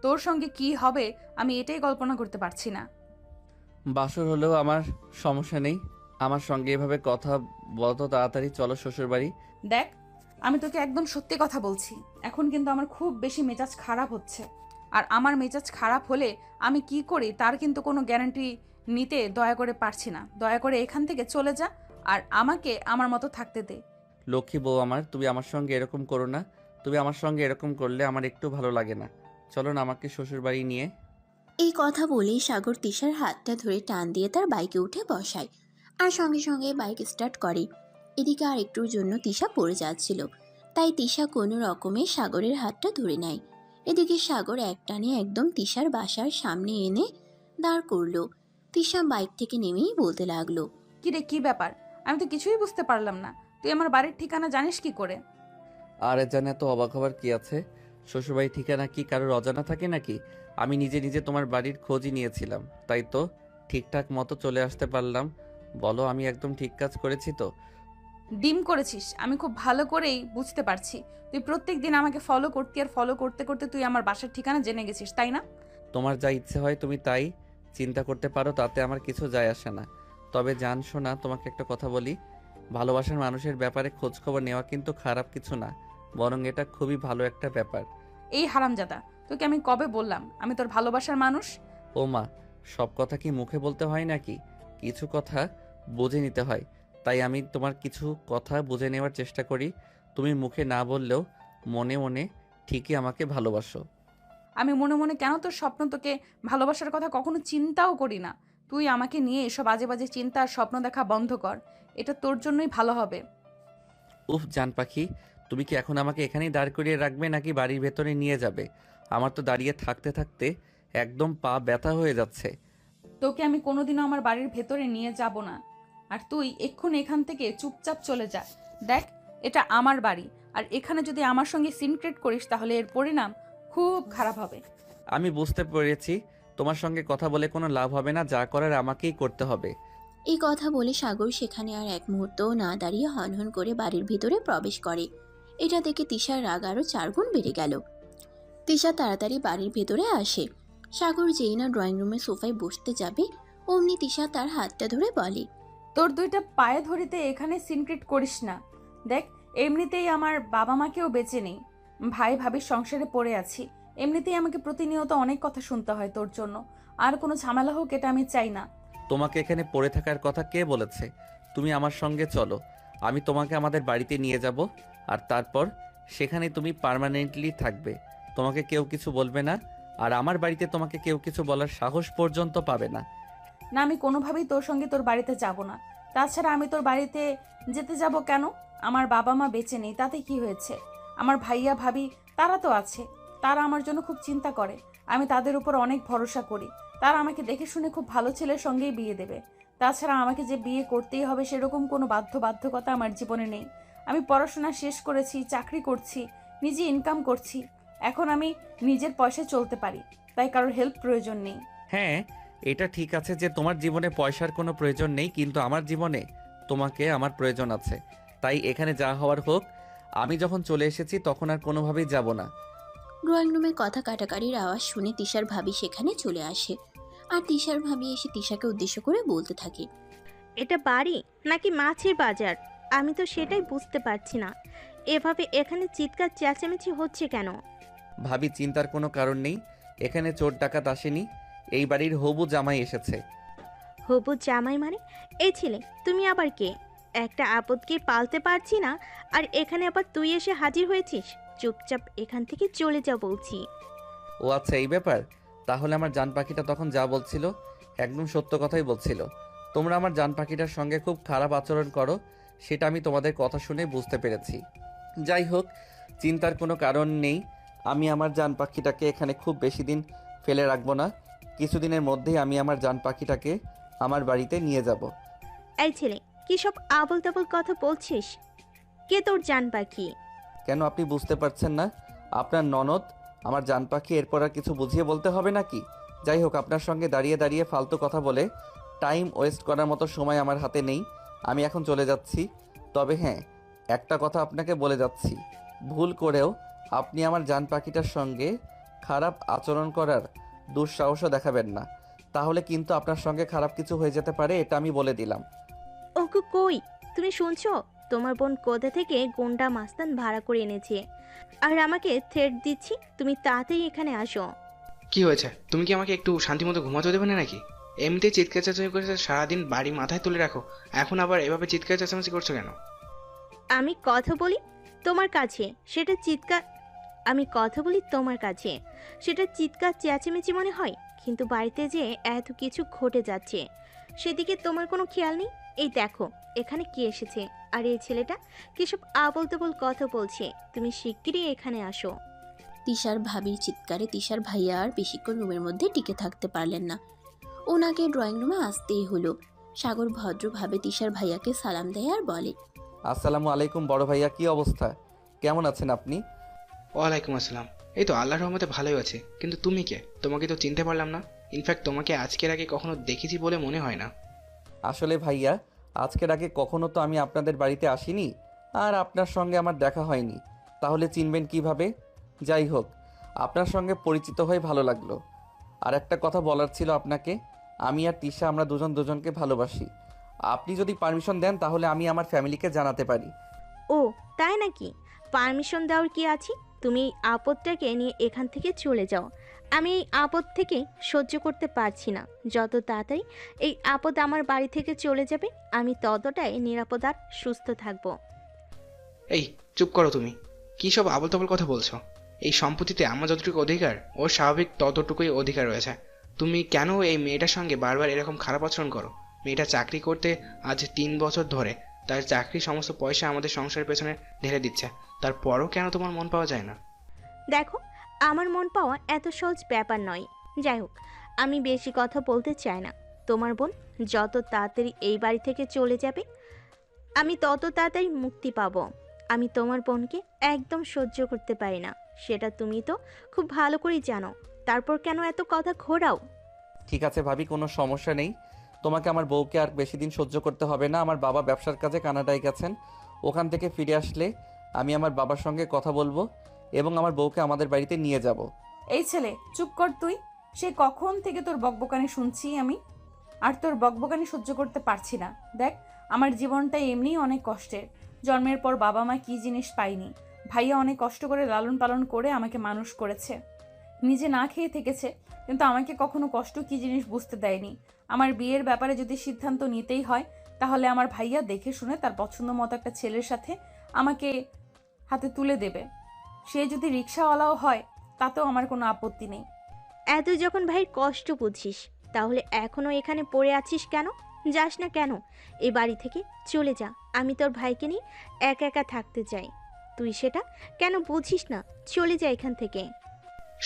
তোর সঙ্গে কি হবে আমি এটাই কল্পনা করতে পারছি না। বাসর হলেও আমার সমস্যা নেই, আমার সঙ্গে এভাবে কথা বলতো, তাড়াতাড়ি চলো শ্বশুরবাড়ি। দেখ, আমি তোকে একদম সত্যি কথা বলছি, এখন কিন্তু আমার খুব বেশি মেজাজ খারাপ হচ্ছে। আর আমার মেজাজ খারাপ হলে আমি কি করি তার কিন্তু কোনো গ্যারান্টি নিতে দয়া করে পারছি না। দয়া করে এখান থেকে চলে যা আর আমাকে আমার মতো থাকতে দে। লক্ষ্মী বউ আমার, তুমি আমার সঙ্গে এরকম করো না, তুমি আমার সঙ্গে এরকম করলে আমার একটু ভালো লাগে না। চলো না আমাকে শ্বশুরবাড়ি নিয়ে। এই কথা বলেই সাগর তিশার হাতটা ধরে টান দিয়ে তার বাইকে উঠে বসায় আর সঙ্গে সঙ্গে বাইক স্টার্ট করে। এদিকে আর একটুর জন্য তিশা পড়ে যাচ্ছিল, তাই তিশা কোনো রকমে সাগরের হাতটা ধরে নেয়। এদিকে সাগর একটানে একদম তিশার বাসার সামনে এনে দাঁড় করলো। তিশা বাইক থেকে নেমেই বলতে লাগলো, কি রে, কি ব্যাপার? আমি তো কিছুই বুঝতে পারলাম না। তুই আমার বাড়ির ঠিকানা জানিস কি করে? আর জানে তো অবাক হবার কি আছে, শ্বশুরবাড়ির ঠিকানা কি কারোর অজানা থাকে নাকি? আমি নিজে নিজে তোমার বাড়ির খোঁজই নিয়েছিলাম, তাই তো ঠিকঠাক মতো চলে আসতে পারলাম। বলো, আমি একদম ঠিক কাজ করেছি তো? ডিম করেছিস, আমি খুব ভালো করেই বুঝতে পারছি। তুই প্রত্যেক দিন আমাকে ফলো করতি, আর ফলো করতে করতে তুই আমার বাসার ঠিকানা জেনে গেছিস, তাই না? তোমার যা ইচ্ছে হয় তুমি তাই চিন্তা করতে পারো, তাতে আমার কিছু যায় আসে না। তবে জান শোনা, তোমাকে একটা কথা বলি, ভালোবাসার মানুষের ব্যাপারে খোঁজ খবর নেওয়া কিন্তু খারাপ কিছু না, বরং এটা খুবই ভালো একটা ব্যাপার। এই হারামজাদা, তোকে আমি কবে বললাম আমি তোর ভালোবাসার মানুষ? ও মা, সব কথা কি মুখে বলতে হয় নাকি? কিছু কথা বুঝে নিতে হয়, তাই আমি তোমার কিছু কথা বুঝে নেওয়ার চেষ্টা করি। তুমি মুখে না বললেও মনে মনে ঠিকই আমাকে ভালোবাসো। আমি মনে মনে কেন তোর স্বপ্ন, তোকে ভালোবাসার কথা কখনো চিন্তাও করি না। তুই আমাকে নিয়ে এসব বাজে বাজে চিন্তা আর স্বপ্ন দেখা বন্ধ কর, এটা তোর জন্যই ভালো হবে। উফ জান পাখি, তুমি কি এখন আমাকে এখানেই দাঁড় করিয়ে রাখবে নাকি বাড়ির ভেতরে নিয়ে যাবে? আমার তো দাঁড়িয়ে থাকতে থাকতে একদম পা ব্যথা হয়ে যাচ্ছে। তোকে আমি কোনোদিনও আমার বাড়ির ভেতরে নিয়ে যাব না। আর তুই এক্ষুনি এখান থেকে চুপচাপ চলে যা। দেখ, এটা আমার বাড়ি, আর এখানে যদি আমার সঙ্গে সিনক্রেট করিস তাহলে এর পরিণাম খুব খারাপ হবে। আমি বুঝতে পেরেছি, তোমার সঙ্গে কথা বলে কোনো লাভ হবে না, যা করার আমাকেই করতে হবে। এই কথা বলে সাগর সেখানে আর এক মুহূর্তও না দাঁড়িয়ে হনহন করে বাড়ির ভিতরে প্রবেশ করে। এটা দেখে তিশার রাগ আরও 4 গুণ বেড়ে গেল। তিশা তাড়াতাড়ি বাড়ির ভেতরে আসে। সাগর যেই না ড্রয়িং রুমে সোফায় বসতে যাবে, অমনি তিশা তার হাতটা ধরে বলে, তোর দুইটা পায়ে ধরিতে এখানে সিনক্রেট করিস না। দেখ, এমনিতেই আমার বাবা মাকেও বেঁচে নেই, ভাই ভাবির সংসারে পড়ে আছি। এমনিতেই আমাকে প্রতিনিয়ত অনেক কথা শুনতে হয় তোর জন্য। আর কোনো ঝামেলা হোক এটা আমি চাই না। তোমাকে এখানে পড়ে থাকার কথা কে বলেছে? তুমি আমার সঙ্গে চলো, আমি তোমাকে আমাদের বাড়িতে নিয়ে যাব, আর তারপর সেখানে তুমি পার্মানেন্টলি থাকবে। তোমাকে কেউ কিছু বলবে না, আর আমার বাড়িতে তোমাকে কেউ কিছু বলার সাহস পর্যন্ত পাবে না। না, আমি কোনোভাবেই তোর সঙ্গে তোর বাড়িতে যাব না। তাছাড়া আমি তোর বাড়িতে যেতে যাব কেন? আমার বাবা মা বেঁচে নেই, তাতে কি হয়েছে? আমার ভাইয়া ভাবি তারা তো আছে, তারা আমার জন্য খুব চিন্তা করে। আমি তাদের উপর অনেক ভরসা করি। তারা আমাকে দেখে শুনে খুব ভালো ছেলের সঙ্গেই বিয়ে দেবে। তাছাড়া আমাকে যে বিয়ে করতেই হবে সেরকম কোনো বাধ্যবাধকতা আমার জীবনে নেই। আমি পড়াশোনা শেষ করেছি, চাকরি করছি, নিজে ইনকাম করছি। এখন আমি নিজের পয়সায় চলতে পারি, তাই কারোর হেল্প প্রয়োজন নেই। হ্যাঁ, এটা ঠিক আছে যে তোমার জীবনে পয়সার কোনো প্রয়োজন নেই, কিন্তু আমার জীবনে তোমাকে আমার প্রয়োজন আছে। তাই এখানে যা হওয়ার হোক, আমি যখন চলে এসেছি তখন আর কোনোভাবেই যাব না। ড্রয়িং রুমে কথা কাটাকাটির আওয়াজ শুনে তিশার ভাবি সেখানে চলে আসে আর তিশার ভাবি এসে তিশাকে উদ্দেশ্য করে বলতে থাকে। এটা বাড়ি নাকি মাছের বাজার? আমি তো সেটাই বুঝতে পারছি না। এভাবে এখানে চিৎকার চেঁচামেচি হচ্ছে কেন? ভাবি, চিন্তার কোনো কারণ নেই। এখানে চোর ডাকাত আসেনি, এই বাড়ির হবু জামাই এসেছে। হবু জামাই মানে? এই ছেলে তুমি আবার কে? একটা আপদকে পালতে পারছি না, আর এখানে আবার তুই এসে হাজির হয়েছিস। চুপচাপ এখান থেকে চলে যা বলছি। ও আচ্ছা, এই ব্যাপার। তাহলে আমার জান পাখিটা তখন যা বলছিল একদম সত্য কথাই বলছিল। তোমরা আমার জান পাখিটার সঙ্গে খুব খারাপ আচরণ করো, সেটা আমি তোমাদের কথা শুনে বুঝতে পেরেছি। যাই হোক, চিন্তার কোনো কারণ নেই। আমি আমার জান পাখিটাকে এখানে খুব বেশি দিন ফেলে রাখবো না। কিছুদিনের মধ্যেই আমি আমার জান পাখিটাকে আমার বাড়িতে নিয়ে যাব। এই ছেলে, কি সব আবল তাবল কথা বলছিস? কে তোর জান পাখি? কেন, আপনি বুঝতে পারছেন না? আপনার ননদ আমার জান পাখি। এরপর আর কিছু বুঝিয়ে বলতে হবে নাকি? যাই হোক, আপনার সঙ্গে দাঁড়িয়ে দাঁড়িয়ে ফালতু কথা বলে টাইম ওয়েস্ট করার মতো সময় আমার হাতে নেই। আমি এখন চলে যাচ্ছি। তবে হ্যাঁ, একটা কথা আপনাকে বলে যাচ্ছি, ভুল করেও আপনি আমার জান পাখিটার সঙ্গে খারাপ আচরণ করার দুঃসাহসও দেখাবেন না, তাহলে কিন্তু আপনার সঙ্গে খারাপ কিছু হয়ে যেতে পারে, এটা আমি বলে দিলাম। ওকে কই? তুমি শুনছো? তোমার বোন কোথা থেকে গুন্ডা মাস্তান ভাড়া করে এনেছে, আর আমাকে থ্রেট দিচ্ছি। তুমি তাড়াতাড়ি এখানে আসো। কি হয়েছে? তুমি কি আমাকে একটু শান্তিমতো ঘুমাতে দেবে না নাকি? এমনিতেই চিৎকার চেঁচামেচি করে সারাদিন বাড়ি মাথায় তুলে রাখো, এখন আবার এভাবে চিৎকার চেঁচামেচি করছো কেন? আমি কথা বলি তোমার কাছে, সেটা চিৎকার আমি কথা বলি তোমার কাছে, সেটা চিৎকার চেঁচামেচি মনে হয়? কিন্তু বাড়িতে যে এত কিছু ঘটে যাচ্ছে, সেদিকে তোমার কোনো খেয়াল নেই। এই দেখো এখানে কে এসেছে, আর এই ছেলেটা কিসব আবল তাবল কথা বলছে। তুমি শিগগিরই এখানে আসো। তিশার ভাবির চিৎকারে তিশার ভাইয়া আর বেশিক্ষণ রুমের মধ্যে টিকে থাকতে পারলেন না। ওনাকে ড্রয়িং রুমে আসতেই হলো। সাগর ভদ্রভাবে তিশার ভাইয়াকে সালাম দেয় আর বলে, আসসালামু আলাইকুম বড় ভাইয়া, কি অবস্থা? কেমন আছেন আপনি? ওয়ালাইকুম আসসালাম। এই তো আল্লাহর রহমতে ভালোই আছে। কিন্তু তুমি কে? তোমাকে তো চিনতে পারলাম না। ইনফ্যাক্ট তোমাকে আজকের আগে কখনো দেখেছি বলে মনে হয় না। আসলে ভাইয়া, আজকের আগে কখনো তো আমি আপনাদের বাড়িতে আসিনি, আর আপনার সঙ্গে আমার দেখা হয়নি, তাহলে চিনবেন কিভাবে? যাই হোক, আপনার সঙ্গে পরিচিত হয়ে ভালো লাগলো। আর একটা কথা বলার ছিল আপনাকে, আমি আর তিশা আমরা দুজন দুজনকে ভালোবাসি। আপনি যদি পারমিশন দেন তাহলে আমি আমার ফ্যামিলিকে জানাতে পারি। ও তাই নাকি? পারমিশন দেওয়ার কি আছে? তুমি এই আপদটাকে নিয়ে এখান থেকে চলে যাও। আমি এই আপদ থেকে সহ্য করতে পারছি না। যত তাড়াতাড়ি এই আপদ আমার বাড়ি থেকে চলে যাবে, আমি ততটাই নিরাপদ আর সুস্থ থাকব। এই চুপ করো তুমি। কী সব আবল তাবল কথা বলছো? এই সম্পত্তিতে আমার যতটুকু অধিকার, ওর স্বাভাবিক ততটুকুই অধিকার রয়েছে। তুমি কেন এই মেয়েটার সঙ্গে বারবার এরকম খারাপ আচরণ করো? মেয়েটা চাকরি করতে আজ 3 বছর ধরে, তার চাকরির সমস্ত পয়সা আমাদের সংসারের পেছনে ঢেলে দিচ্ছে, তারপরও কেন তোমার মন পাওয়া যায় না? দেখো, আমার মন পাওয়া এত সহজ ব্যাপার নয়। যাই হোক, আমি বেশি কথা বলতে চাই না। তোমার বোন যত তাড়াতাড়ি এই বাড়ি থেকে চলে যাবে, আমি তত তাড়াতাড়ি মুক্তি পাবো। আমি তোমার বোনকে একদম সহ্য করতে পারি না, সেটা তুমি তো খুব ভালো করেই জানো। তারপর কেন এত কথা ঘোরাও? ঠিক আছে ভাবি, কোনো সমস্যা নেই। তোমাকে আমার বউকে আর বেশি দিন সহ্য করতে হবে না। আমার বাবা ব্যবসার কাজে কানাডায় গেছেন, ওখান থেকে ফিরে আসলে আমি আমার বাবার সঙ্গে কথা বলবো এবং আমার বউকে আমাদের বাড়িতে নিয়ে যাব। এই ছেলে চুপ কর তুই। সে কখন থেকে তোর বকবকানি শুনছি আমি, আর তোর বকবকানি সহ্য করতে পারছি না। দেখ, আমার জীবনটা এমনিই অনেক কষ্টের। জন্মের পর বাবা মা কি জিনিস পাইনি। ভাইয়া অনেক কষ্ট করে লালন পালন করে আমাকে মানুষ করেছে, নিজে না খেয়ে থেকেছে, কিন্তু আমাকে কখনো কষ্ট কি জিনিস বুঝতে দেয়নি। আমার বিয়ের ব্যাপারে যদি সিদ্ধান্ত নিতেই হয়, তাহলে আমার ভাইয়া দেখে শুনে তার পছন্দ মতো একটা ছেলের সাথে আমাকে হাতে তুলে দেবে। সে যদি রিক্সাওয়ালাও হয় তাতেও আমার কোনো আপত্তি নেই। এত যখন ভাই কষ্ট বুঝিস, তাহলে এখনো এখানে পড়ে আছিস কেন? যাস না কেন এই বাড়ি থেকে? চলে যা। আমি তোর ভাইকে নিয়ে একা একা থাকতে চাই। তুই সেটা কেন বুঝিস না? চলে যা এখান থেকে।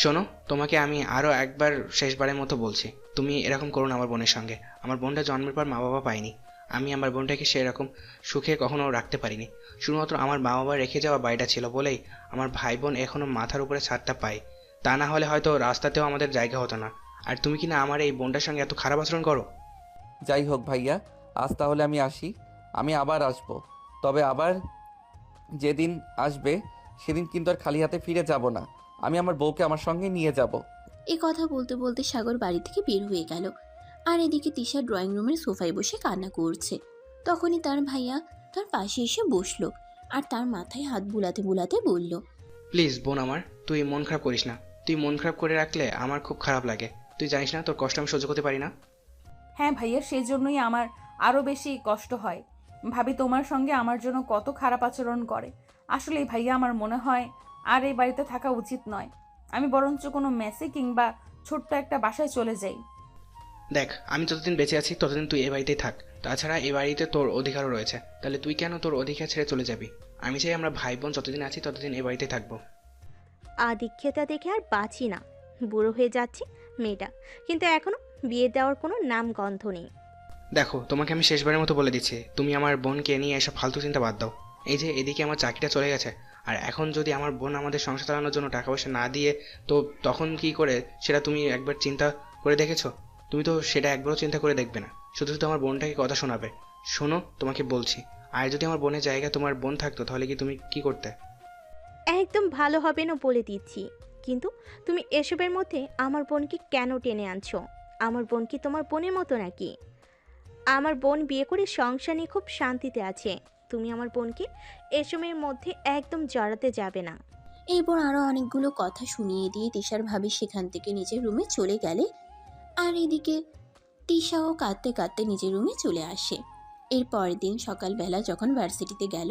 শোনো, তোমাকে আমি আরও একবার শেষবারের মতো বলছি, তুমি এরকম করো না আমার বোনের সঙ্গে। আমার বোনটা জন্মের পর মা বাবা পায়নি। আমি আমার বোনটাকে সেরকম সুখে কখনো রাখতে পারিনি। শুধুমাত্র আমার মা বাবা রেখে যাওয়া বাড়িটা ছিল বলেই আমার ভাই বোন এখনও মাথার উপরে ছাদটা পায়। তা না হলে হয়তো রাস্তাতেও আমাদের জায়গা হতো না। আর তুমি কি না আমার এই বোনটার সঙ্গে এত খারাপ আচরণ করো? যাই হোক ভাইয়া, আজ তাহলে আমি আসি। আমি আবার আসব, তবে আবার যেদিন আসবে সেদিন কিন্তু আর খালি হাতে ফিরে যাব না। আমি আমার বউকে আমার সঙ্গে নিয়ে যাব। এ কথা বলতে বলতে সাগর বাড়ি থেকে বের হয়ে গেল। আর এদিকে তিশা ড্রয়িং রুমের সোফায় বসে কান্না করছে। তখনই তার ভাইয়া তার পাশে এসে বসলো আর তার মাথায় হাত বুলাতে বুলাতে বলল, প্লিজ বোন আমার, তুই মন খারাপ করিস না। তুই মন খারাপ করে রাখলে আমার খুব খারাপ লাগে। তুই জানিস না তোর কষ্ট আমি সহ্য করতে পারি না। হ্যাঁ ভাইয়া, সেই জন্যই আমার আরও বেশি কষ্ট হয়। ভাবি তোমার সঙ্গে আমার জন্য কত খারাপ আচরণ করে। আসলে ভাইয়া, আমার মনে হয় আর এই বাড়িতে থাকা উচিত নয়। আমি বরঞ্চ কোনো মেসে কিংবা ছোট্ট একটা বাসায় চলে যাই। দেখ, আমি যতদিন বেঁচে আছি ততদিন তুই এ বাড়িতেই থাক। তাছাড়া এ বাড়িতে তোর অধিকারও রয়েছে। তাহলে তুই কেন তোর অধিকার ছেড়ে চলে যাবি? আমি চাই আমরা ভাই বোন যতদিন আছি ততদিন এ বাড়িতেই থাকবো। আদিক্ষেতা দেখে আর বাঁচি না। বুড়ো হয়ে যাচ্ছে মেয়েটা, কিন্তু এখনো বিয়ে দেওয়ার কোনো নাম গন্ধ নেই। দেখো, তোমাকে আমি শেষবারের মতো বলে দিচ্ছি, তুমি আমার বোনকে নিয়ে এসব ফালতু চিন্তা বাদ দাও। এই যে এদিকে আমার চাকরিটা চলে গেছে, আর এখন যদি আমার বোন আমাদের সংসার চালানোর জন্য টাকা পয়সা না দিয়ে, তো তখন কি করে সেটা তুমি একবার চিন্তা করে দেখেছো? তুমি তো সেটা একবারও চিন্তা করে দেখবে না, শুধু শুধু আমার বোনটাকে কথা শোনাবে। শোনো, তোমাকে বলছি, আর যদি আমার বোনের জায়গায় তোমার বোন থাকতো তাহলে কি তুমি কি করতে? একদম ভালো হবে না বলে দিচ্ছি। কিন্তু তুমি এসবের মধ্যে আমার বোনকে কেন টেনে আনছো? আমার বোন কি তোমার বোনের মতো নাকি? আমার বোন বিয়ে করে সংসার নিয়ে খুব শান্তিতে আছে। তুমি আমার বোনকে এসবের মধ্যে একদম জড়াতে যাবে না। এরপর আরো অনেকগুলো কথা শুনিয়ে দিয়ে তিশার ভাবি সেখান থেকে নিজের রুমে চলে গেলে। আর এদিকে তিশাও কাঁদতে কাঁদতে নিজের রুমে চলে আসে। এর পরের দিন সকালবেলা যখন ভার্সিটিতে গেল,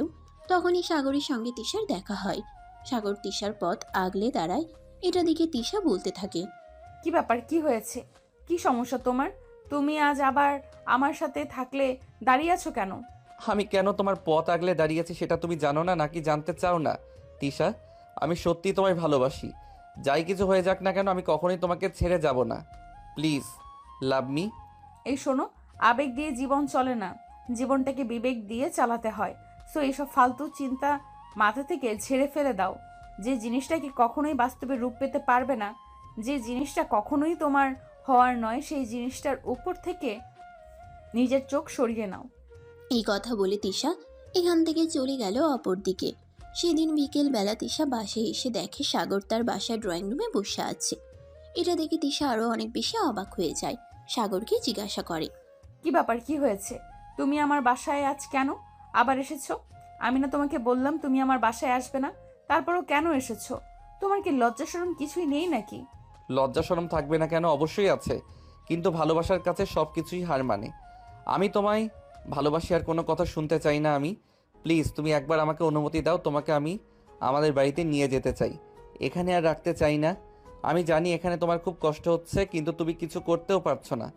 তখনই সাগরের সঙ্গে তিশার দেখা হয়। সাগর তিশার পথ আগলে দাঁড়ায়। এটা দেখে তিশা বলতে থাকে, কি ব্যাপার, কি হয়েছে, কি সমস্যা তোমার? তুমি আজ আবার আমার সাথে থাকলে দাঁড়িয়ে আছো কেন? আমি কেন তোমার পথ আগলে দাঁড়িয়েছি সেটা তুমি জানো না নাকি জানতে চাও না? তিশা, আমি সত্যি তোমায় ভালোবাসি। যাই কিছু হয়ে যাক না কেন, আমি কখনোই তোমাকে ছেড়ে যাব না। Please love me. এই শোনো, আবেগ দিয়ে জীবন চলে না, জীবনটাকে বিবেক দিয়ে চালাতে হয়। সো এইসব ফালতু চিন্তা মাথা থেকে ঝেড়ে ফেলে দাও। যে জিনিসটা কি কখনোই বাস্তবে রূপ পেতে পারবে না, যে জিনিসটা কখনোই তোমার হওয়ার নয়, সেই জিনিসটার উপর থেকে নিজের চোখ সরিয়ে নাও। এই কথা বলে তিশা এখান থেকে চলে গেল অপর দিকে। সেদিন বিকেল বেলা তিশা বাসায় এসে দেখে সাগর তার বাসায় ড্রয়িং রুমে বসে আছে। এটা দেখে তিশা আরো অনেক বেশি অবাক হয়ে যায়। সাগরকে জিজ্ঞাসা করে, কি ব্যাপার, কি হয়েছে? তুমি আমার বাসায় আজ কেন আবার এসেছো? আমি না তোমাকে বললাম তুমি আমার বাসায় আসবে না? তারপরও কেন এসেছো? তোমার কি লজ্জা শরম কিছুই নেই নাকি? লজ্জা শরম থাকবে না কেন? অবশ্যই আছে, কিন্তু ভালোবাসার কাছে সব কিছুই হার মানে। আমি তোমায় ভালোবাসি, আর কোনো কথা শুনতে চাই না আমি। প্লিজ তুমি একবার আমাকে অনুমতি দাও, তোমাকে আমি আমাদের বাড়িতে নিয়ে যেতে চাই। এখানে আর রাখতে চাই না। আমি জানি এখানে তোমার খুব কষ্ট হচ্ছে, কিন্তু তুমি কিছু করতেও পারছো না।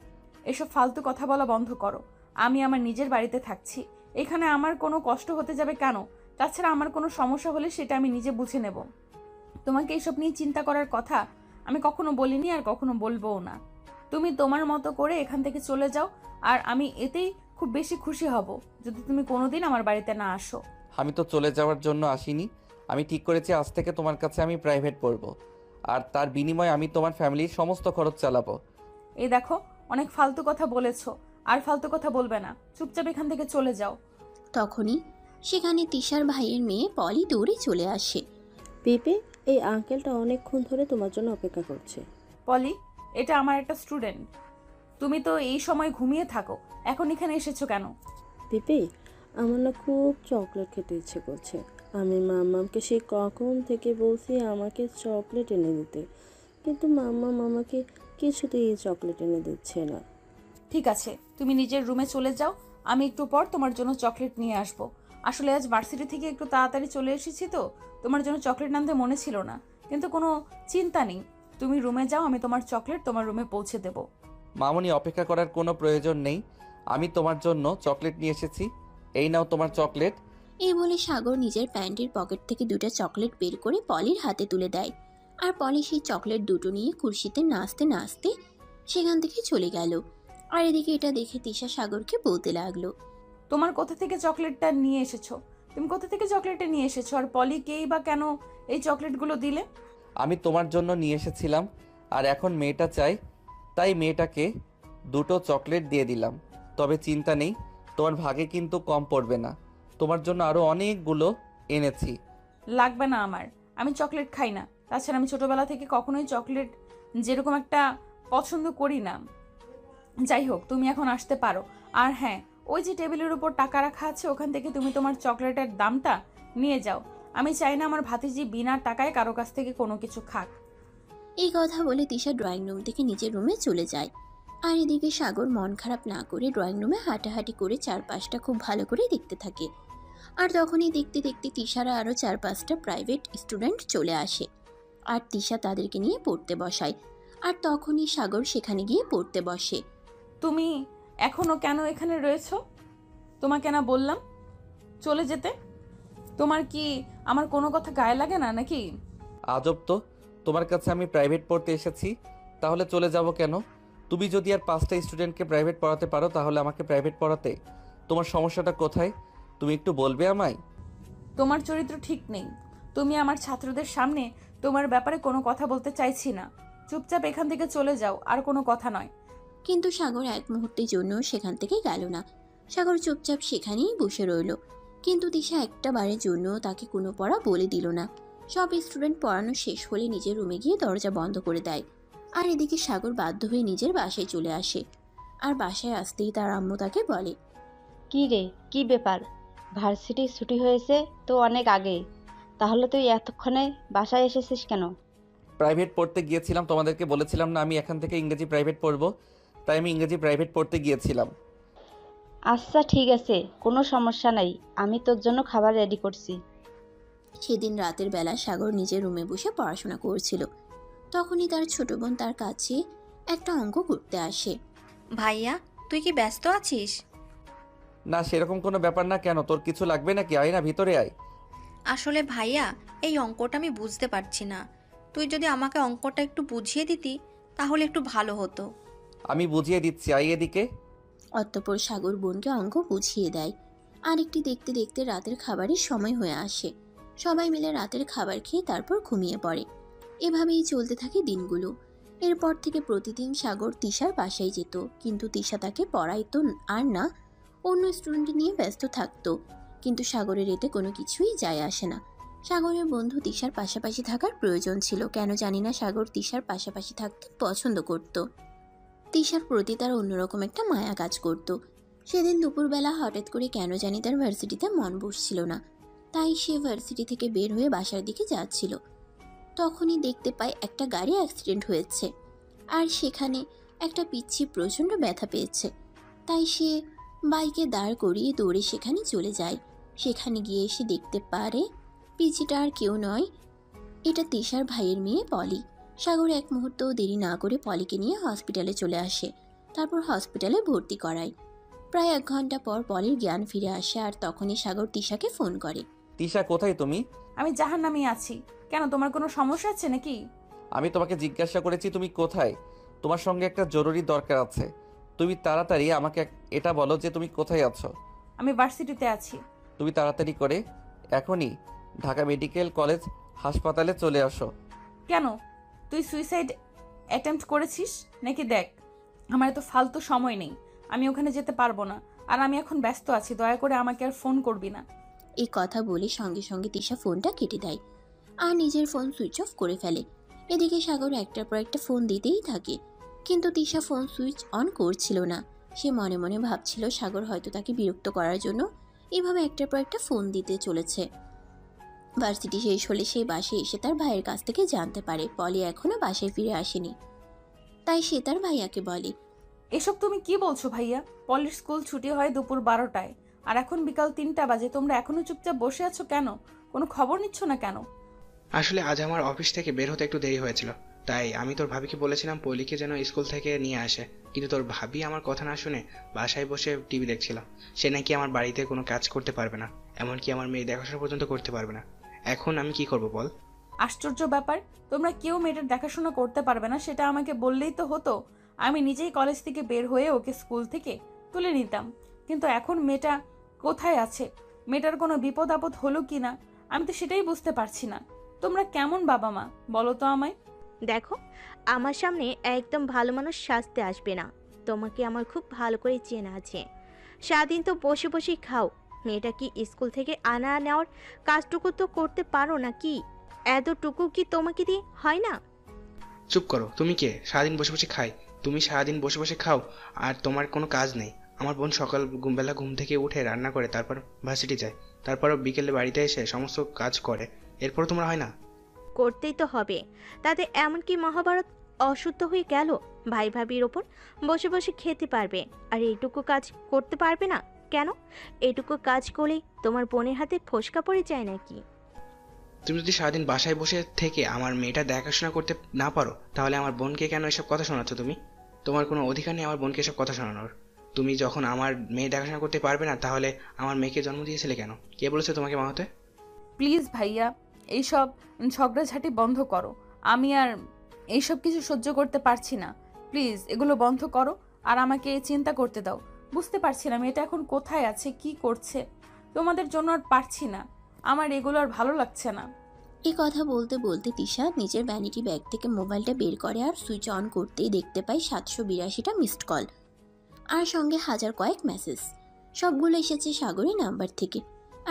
এসব ফালতু কথা বলা বন্ধ করো। আমি আমার নিজের বাড়িতে থাকছি, এখানে আমার কোনো কষ্ট হতে যাবে কেন? তাছাড়া আমার কোনো সমস্যা হলে সেটা আমি নিজে বুঝে নেব। তোমাকে এইসব নিয়ে চিন্তা করার কথা আমি কখনো বলিনি, আর কখনো বলবোও না। তুমি তোমার মতো করে এখান থেকে চলে যাও, আর আমি এতেই খুব বেশি খুশি হব যদি তুমি কোনোদিন আমার বাড়িতে না আসো। আমি তো চলে যাওয়ার জন্য আসিনি। আমি ঠিক করেছি আজ থেকে তোমার কাছে আমি প্রাইভেট পড়বো, আর তার বিনিময়ে আমি তোমার ফ্যামিলির সমস্ত খরচ চালাবো। এই দেখো, অনেক ফালতু কথা বলেছো, আর ফালতু কথা বলবে না। চুপচাপ এখান থেকে চলে যাও। তখনই সেখানে তিশার ভাইয়ের মেয়ে পলি দৌড়ে চলে আসে। পিপি, এই আঙ্কেলটা অনেকক্ষণ ধরে তোমার জন্য অপেক্ষা করছে। পলি, এটা আমার একটা স্টুডেন্ট। তুমি তো এই সময় ঘুমিয়ে থাকো, এখন এখানে এসেছো কেন? পিপি, আমার না খুব চকলেট খেতে ইচ্ছে করছে। আমি মাম্মামকে সেই কখন থেকে বলছি আমাকে চকলেট এনে দিতে, কিন্তু মাম্মাম আমাকে কিছুতেই চকলেট এনে দিচ্ছে না। ঠিক আছে, তুমি নিজের রুমে চলে যাও, আমি একটু পর তোমার জন্য চকলেট নিয়ে আসবো। আসলে আজ ভার্সিটি থেকে একটু তাড়াতাড়ি চলে এসেছি তো, তোমার জন্য চকলেট আনতে মনে ছিল না। কিন্তু কোনো চিন্তা নেই, তুমি রুমে যাও, আমি তোমার চকলেট তোমার রুমে পৌঁছে দেবো। মামুনি, অপেক্ষা করার কোনো প্রয়োজন নেই। আমি তোমার জন্য চকলেট নিয়ে এসেছি। এই নাও তোমার চকলেট। এই বলে সাগর নিজের প্যান্টের পকেট থেকে দুটো চকলেট বের করে পলির হাতে তুলে দেয়। আর পলি সেই চকলেট দুটো নিয়ে কুর্সিতে নাচতে নাচতে সেখান থেকে চলে গেল। আর এদিকে এটা দেখে তিশা সাগরকে বলতে লাগলো, তোমার কোথা থেকে চকলেটটা নিয়ে এসেছো? তুমি কোথা থেকে চকলেটটা নিয়ে এসেছো? আর পলিকেই বা কেন এই চকলেটগুলো দিলে? আমি তোমার জন্য নিয়ে এসেছিলাম, আর এখন মেয়েটা চাই, তাই মেয়েটাকে দুটো চকলেট দিয়ে দিলাম। তবে চিন্তা নেই, তোমার ভাগে কিন্তু কম পড়বে না। তোমার জন্য আরও অনেকগুলো এনেছি। লাগবে না আমার, আমি চকলেট খাই না। তাছাড়া আমি ছোটবেলা থেকে কখনোই চকলেট যেরকম একটা পছন্দ করি না। যাই হোক, তুমি এখন আসতে পারো। আর হ্যাঁ, ওই যে টেবিলের উপর টাকা রাখা আছে, ওখান থেকে তুমি তোমার চকলেটের দামটা নিয়ে যাও। আমি চাই না আমার ভাতিজি বিনা টাকায় কারো কাছ থেকে কোনো কিছু খাক। এই কথা বলে তিশা ড্রয়িং রুম থেকে নিজের রুমে চলে যায়। আর এদিকে সাগর মন খারাপ না করে ড্রয়িং রুমে হাঁটাহাঁটি করে চারপাশটা খুব ভালো করে দেখতে থাকে। আর তখনই দেখতে দেখতে তিশারা আরও 4-5টা প্রাইভেট স্টুডেন্ট চলে আসে। আর তিশা তাদেরকে নিয়ে পড়তে বসায়। আর তখনই সাগর সেখানে গিয়ে পড়তে বসে। তুমি এখনো কেন এখানে রয়েছো? তোমাকে না বললাম চলে যেতে? তোমার কি আমার কোনো কথা গায়ে লাগে না নাকি? আজব তো, তোমার কাছে আমি প্রাইভেট পড়তে এসেছি, তাহলে চলে যাব কেন? তুমি যদি আর 5টা স্টুডেন্টকে প্রাইভেট পড়াতে পারো তাহলে আমাকে প্রাইভেট পড়াতে তোমার সমস্যাটা কোথায়? তুমি একটু বলবে আমায়? তোমার চরিত্র ঠিক নেই। তুমি আমার ছাত্রদের সামনে তোমার ব্যাপারে কোনো কথা বলতে চাইছি না। চুপচাপ এখান থেকে চলে যাও, আর কোনো কথা নয়। কিন্তু সাগর এক মুহূর্তের জন্য সেখান থেকে গেল না। সাগর চুপচাপ সেখানেই বসে রইল। কিন্তু তিশা একটা বারের জন্য তাকে কোনো পড়া বলে দিল না। সব স্টুডেন্ট পড়ানো শেষ হলে নিজের রুমে গিয়ে দরজা বন্ধ করে দেয়। আর এদিকে সাগর বাধ্য হয়ে নিজের বাসায় চলে আসে। আর বাসায় আসতেই তার আম্মু তাকে বলে, কি রে, কি ব্যাপার? ভার্সিটি ছুটি হয়েছে তো অনেক আগে, তাহলে তুই এতক্ষণে বাসায় এসেছিস কেন? প্রাইভেট পড়তে গিয়েছিলাম, তোমাদেরকে বলেছিলাম না আমি এখান থেকে ইংরেজি প্রাইভেট পড়বো, তাই আমি ইংরেজি প্রাইভেট পড়তে গিয়েছিলাম। আচ্ছা ঠিক আছে, কোনো সমস্যা নাই, আমি তোর জন্য খাবার রেডি করছি। সেদিন রাতের বেলা সাগর নিজের রুমে বসে পড়াশোনা করছিল। তখনই তার ছোট বোন তার কাছে একটা অঙ্ক করতে আসে। ভাইয়া, তুই কি ব্যস্ত আছিস? না, সেরকম কোনো ব্যাপার না। কেন, তোর কিছু লাগবে নাকি? আয় না, ভিতরে আয়। আসলে ভাইয়া, এই অঙ্কটা আমি বুঝতে পারছি না। তুই যদি আমাকে অঙ্কটা একটু বুঝিয়ে দিতি তাহলে একটু ভালো হতো। আমি বুঝিয়ে দিচ্ছি, আয় এদিকে। অতঃপর সাগর বোনকে অঙ্ক বুঝিয়ে দেয়। আরেকটি দেখতে দেখতে রাতের খাবারের সময় হয়ে আসে। সবাই মিলে রাতের খাবার খেয়ে তারপর ঘুমিয়ে পড়ে। এভাবেই চলতে থাকে দিনগুলো। এরপর থেকে প্রতিদিন সাগর তিশার বাসায় যেত, কিন্তু তিশা তাকে পড়াইতো আর না, অন্য স্টুডেন্ট নিয়ে ব্যস্ত থাকতো। কিন্তু সাগরের এতে কোনো কিছুই যায় আসে না। সাগরের বন্ধু তিশার পাশাপাশি থাকার প্রয়োজন ছিল, কেন জানি না সাগর তিশার পাশাপাশি থাকতে পছন্দ করত। তিশার প্রতি তার অন্যরকম একটা মায়া কাজ করত। সেদিন দুপুরবেলা হঠাৎ করে কেন জানি তার ভার্সিটিতে মন বসছিল না, তাই সে ভার্সিটি থেকে বের হয়ে বাসার দিকে যাচ্ছিল। তখনই দেখতে পায় একটা গাড়ি অ্যাক্সিডেন্ট হয়েছে, আর সেখানে একটা পিচ্ছি প্রচণ্ড ব্যথা পেয়েছে। তাই সে বাইকে দাঁড় করিয়ে দৌড়ে সেখানে চলে যায়। সেখানে গিয়ে এসে দেখতে পারে পিচ্ছিটা আর কেউ নয়, এটা তিশার ভাইয়ের মেয়ে পলি। সাগর এক মুহূর্তও দেরি না করে পলিকে নিয়ে হসপিটালে চলে আসে। তারপর হসপিটালে ভর্তি করায়। প্রায় 1 ঘন্টা পর পলির জ্ঞান ফিরে আসে। আর তখনই সাগর তিশাকে ফোন করে। তিশা, কোথায় তুমি? আমি জাহান্নামে আছি। কেন, তোমার কোনো সমস্যা আছে নাকি? আমি তোমাকে জিজ্ঞাসা করেছি তুমি কোথায়। তোমার সঙ্গে একটা জরুরি দরকার আছে। তুমি তাড়াতাড়ি আমাকে এটা বলো যে তুমি কোথায় আছো। আমি ভার্সিটিতে আছি। তুমি তাড়াতাড়ি করে এখনই ঢাকা মেডিকেল কলেজ হাসপাতালে চলে আসো। কেন, তুই সুইসাইড অ্যাটেম্প্ট করেছিস নাকি? দেখ, আমার এত ফালতু সময় নেই, আমি ওখানে যেতে পারবো না। আর আমি এখন ব্যস্ত আছি, দয়া করে আমাকে আর ফোন করবি না। এই কথা বলে সঙ্গে সঙ্গে তিশা ফোনটা কেটে দেয় আর নিজের ফোন সুইচ অফ করে ফেলে। এদিকে সাগর একটার পর একটা ফোন দিতেই থাকে, কিন্তু তিশা ফোন সুইচ অন করছিল না। সে মনে মনে ভাবছিল সাগর হয়তো তাকে বিরক্ত করার জন্য এভাবে একটার পর একটা ফোন দিতে চলেছে। ভার্সিটি শেষ হলে সেই বাসায় এসে তার ভাইয়ের কাছ থেকে জানতে পারে পলি এখনো বাসায় ফিরে আসেনি। তাই সে তার ভাইয়াকে বলে, এসব তুমি কি বলছো ভাইয়া? পলির স্কুল ছুটি হয় দুপুর 12টায়, আর এখন বিকাল 3টা বাজে। তোমরা এখনো চুপচাপ বসে আছো কেন? কোনো খবর নিচ্ছ না কেন? আসলে আজ আমার অফিস থেকে বের হতে একটু দেরি হয়েছিল, তাই আমি তোর ভাবিকে বলেছিলাম পলিকে যেন স্কুল থেকে নিয়ে আসে, কিন্তু তোর ভাবি আমার কথা না শুনে বাসায় বসে টিভি দেখছিল। সে নাকি আমার বাড়িতে কোনো কাজ করতে পারবে না, এমনকি আমার মেয়ে দেখাশোনা পর্যন্ত করতে পারবে না। এখন আমি কি করব বল? আশ্চর্য ব্যাপার, তোমরা কেউ মেয়েটার দেখাশোনা করতে পারবে না সেটা আমাকে বললেই তো হতো। আমি নিজেই কলেজ থেকে বের হয়ে ওকে স্কুল থেকে তুলে নিতাম। কিন্তু এখন মেয়েটা কোথায় আছে? মেয়েটার কোনো বিপদ আপদ হলো কি না, আমি তো সেটাই বুঝতে পারছি না। তোমরা কেমন বাবা মা বলো তো আমায়? দেখো, আমার সামনে একদম ভালো মানুষ সাজতে আসবে না। তোমাকে আমার খুব ভালো করে চেনা আছে। সারাদিন তো বসে বসেই খাও। মেয়েটা কি স্কুল থেকে আনা নেওয়ার কাজটুকু তো করতে পারো না কি? এতটুকু কি তোমাকে দিয়ে হয় না? চুপ করো। তুমি কে? সারাদিন বসে বসে খাই। তুমি সারাদিন বসে বসে খাও আর তোমার কোনো কাজ নেই। আমার বোন সকাল বেলা ঘুম থেকে উঠে রান্না করে, তারপর ভার্সিটি যায়, তারপরও বিকেলে বাড়িতে এসে সমস্ত কাজ করে, এরপরও তোমার হয় না? করতেই তো হবে, তাতে এমন কি মহাভারত অশুদ্ধ হয়ে গেল? ভাই ভাবির ওপর বসে বসে খেতে পারবে আর এইটুকু কাজ করতে পারবে না কেন? এইটুকু কাজ করলেই তোমার বোনের হাতে ফোসকা পড়ে যায় নাকি? তুমি যদি সারাদিন বাসায় বসে থেকে আমার মেয়েটা দেখাশোনা করতে না পারো, তাহলে আমার বোনকে কেন এসব কথা শোনাচ্ছ তুমি? তোমার কোনো অধিকার নেই আমার বোনকে এসব কথা শোনানোর। তুমি যখন আমার মেয়ে দেখাশোনা করতে পারবে না, তাহলে আমার মেয়েকে জন্ম দিয়েছিলে কেন? কে বলেছে তোমাকে মা হতে? প্লিজ ভাইয়া, এইসব ঝগড়াঝাটি বন্ধ করো। আমি আর এইসব কিছু সহ্য করতে পারছি না। প্লিজ এগুলো বন্ধ করো আর আমাকে চিন্তা করতে দাও। বুঝতে পারছি না মেয়েটা এখন কোথায় আছে, কি করছে। তোমাদের জন্য আর পারছি না, আমার এগুলো আর ভালো লাগছে না। এই কথা বলতে বলতে তিশা নিজের ভ্যানিটি ব্যাগ থেকে মোবাইলটা বের করে আর সুইচ অন করতেই দেখতে পায় 782টা মিসড কল আর সঙ্গে হাজার কয়েক মেসেজ। সবগুলো এসেছে সাগরের নাম্বার থেকে।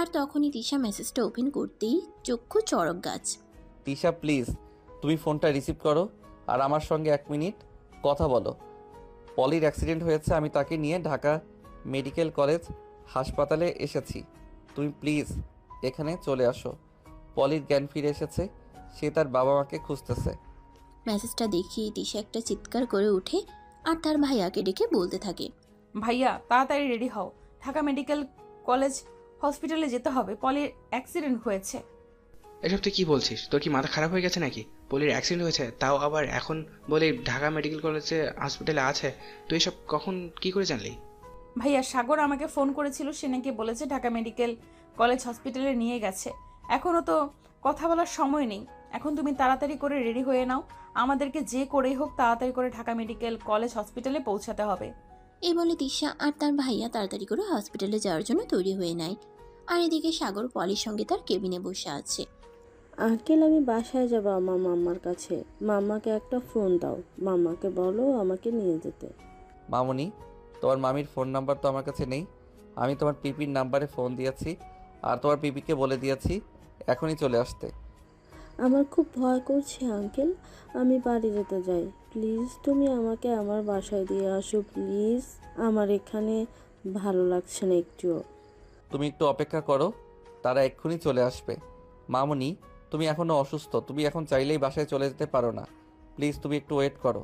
আর তখনই তিশা মেসেজটা ওপেন করতেই চক্ষু চড়ক গাছ। তিশা প্লিজ তুমি ফোনটা রিসিভ করো আর আমার সঙ্গে 1 মিনিট কথা বলো। পলির অ্যাক্সিডেন্ট হয়েছে, আমি তাকে নিয়ে ঢাকা মেডিকেল কলেজ হাসপাতালে এসেছি। তুমি প্লিজ এখানে চলে আসো। পলির জ্ঞান ফিরে এসেছে, সে তার বাবা মাকে খুঁজতেছে। মেসেজটা দেখিয়ে তিশা একটা চিৎকার করে ওঠে আর তার ভাইয়াকে ডেকে বলতে থাকে, ভাইয়া তাড়াতাড়ি রেডি হও, ঢাকা মেডিকেল কলেজ হসপিটালে যেতে হবে, পলির অ্যাক্সিডেন্ট হয়েছে। এসব তুই কি বলছিস? তোর কি মাথা খারাপ হয়ে গেছে নাকি? পলির অ্যাক্সিডেন্ট হয়েছে, তাও আবার এখন বলে ঢাকা মেডিকেল কলেজে হসপিটালে আছে? তুই এসব কখন কি করে জানলি? ভাইয়া সাগর আমাকে ফোন করেছিল, সে নাকি বলেছে ঢাকা মেডিকেল কলেজ হসপিটালে নিয়ে গেছে। এখনও তো কথা বলার সময় নেই, এখন তুমি তাড়াতাড়ি করে রেডি হয়ে নাও। আমাদেরকে যে করেই হোক তাড়াতাড়ি করে ঢাকা মেডিকেল কলেজ হসপিটালে পৌঁছাতে হবে। এই বলে তিশা আর তার ভাইয়া তাড়াতাড়ি করে হসপিটালে যাওয়ার জন্য তৈরি হয়ে নেয়। আর এদিকে সাগর পলির সঙ্গে তার কেবিনে বসে আছে। আঙ্কেল, আমি বাসায় যাব আমার মাম্মার কাছে। মাম্মাকে একটা ফোন দাও, মাম্মাকে বলো আমাকে নিয়ে যেতে। মামুনি, তোমার মামির ফোন নাম্বার তো আমার কাছে নেই। আমি তোমার পিপির নাম্বারে ফোন দিয়েছি আর তোমার পিপিকে বলে দিয়েছি এখনই চলে আসতে। আমার খুব ভয় করছে আঙ্কেল, আমি বাড়ি যেতে যাই। প্লিজ তুমি আমাকে আমার বাসায় দিয়ে আসো প্লিজ। আমার এখানে ভালো লাগছে না একটুও। তুমি একটু অপেক্ষা করো, তারা এক্ষুনি চলে আসবে। মামুনি, তুমি এখনও অসুস্থ, তুমি এখন চাইলেই বাসায় চলে যেতে পারো না। প্লিজ তুমি একটু ওয়েট করো।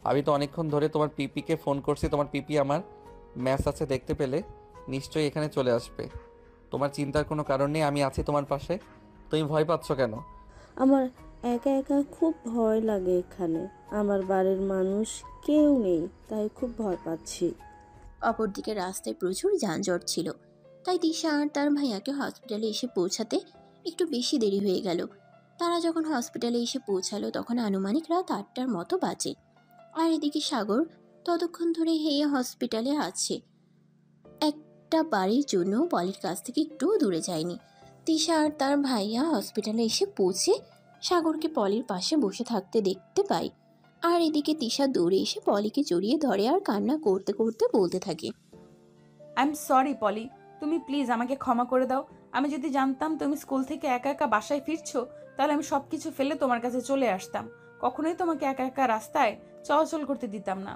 আমি তো অনেকক্ষণ ধরে তোমার পিপিকে ফোন করছি, তোমার পিপি আমার ম্যাচ আছে দেখতে পেলে নিশ্চয়ই এখানে চলে আসবে। তোমার চিন্তার কোনো কারণ নেই, আমি আছি তোমার পাশে। তুমি ভয় পাচ্ছ কেন? আমার একা একা খুব ভয় লাগে এখানে। আমার বাড়ির মানুষ কেউ নেই, তাই খুব ভয় পাচ্ছি। অপরদিকে রাস্তায় প্রচুর যানজট ছিল, তাই তিশা আর তার ভাইয়াকে হসপিটালে এসে পৌঁছাতে একটু বেশি দেরি হয়ে গেল। তারা যখন হসপিটালে এসে পৌঁছালো তখন আনুমানিক রাত 8টার মতো বাজে। আর এদিকে সাগর ততক্ষণ ধরে হেয়ে হসপিটালে আছে, একটা বাড়ির জন্য পলির কাছ থেকে একটুও দূরে যায়নি। তিশা আর তার ভাইয়া হসপিটালে এসে পৌঁছে সাগরকে পলির পাশে বসে থাকতে দেখতে পায়। আর এদিকে তিশা দৌড়ে এসে পলিকে জড়িয়ে ধরে আর কান্না করতে করতে বলতে থাকে, আই এম সরি পলি, তুমি প্লিজ আমাকে ক্ষমা করে দাও। আমি যদি জানতাম তুমি স্কুল থেকে একা একা বাসায় ফিরছো, তাহলে আমি সব কিছু ফেলে তোমার কাছে চলে আসতাম। কখনোই তোমাকে একা একা রাস্তায় চলাচল করতে দিতাম না।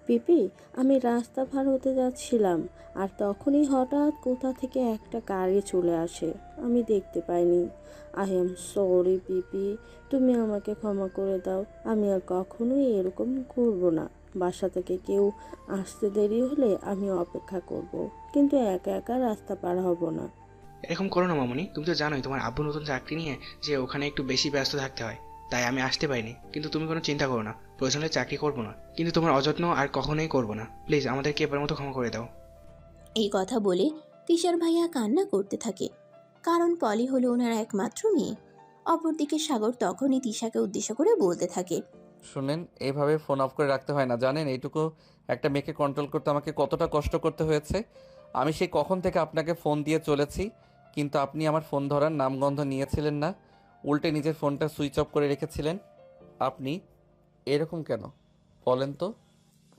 পিপি, আমি রাস্তা পার হতে যাচ্ছিলাম আর তখনই হঠাৎ কোথা থেকে একটা গাড়ি চলে আসে, আমি দেখতে পাইনি। আই এম সরি পিপি, তুমি আমাকে ক্ষমা করে দাও। আমি আর কখনোই এরকম করব না। বাসা থেকে কেউ আসতে দেরি হলে আমি অপেক্ষা করব, কিন্তু একা একা রাস্তা পার হব না। এরকম করো না মামুনি, তুমি তো জানোই তোমার আব্বু নতুন চাকরি নিয়ে যে ওখানে একটু বেশি ব্যস্ত থাকতে হয়, তাই আমি আসতে পারিনি। কিন্তু তুমি কোনো চিন্তা করো না, প্রয়োজন হলে চাকরি করবো না, কিন্তু তোমার অযত্ন আর কখনোই করবো না। প্লিজ আমাদেরকে এবার মতো ক্ষমা করে দাও। এই কথা বলে তিশার ভাইয়া কান্না করতে থাকে, কারণ পলি হলো ওনার একমাত্র মেয়ে। অপরদিকে সাগর তখনই তিশাকে উদ্দেশ্য করে বলতে থাকে, শুনেন, এইভাবে ফোন অফ করে রাখতে হয় না, জানেন? এইটুকু একটা মেয়েকে কন্ট্রোল করতে আমাকে কতটা কষ্ট করতে হয়েছে। আমি সেই কখন থেকে আপনাকে ফোন দিয়ে চলেছি, কিন্তু আপনি আমার ফোন ধরার নামগন্ধ নিয়েছিলেন না, উল্টে নিজের ফোনটা সুইচ অফ করে রেখেছিলেন। আপনি এরকম কেন বলেন তো?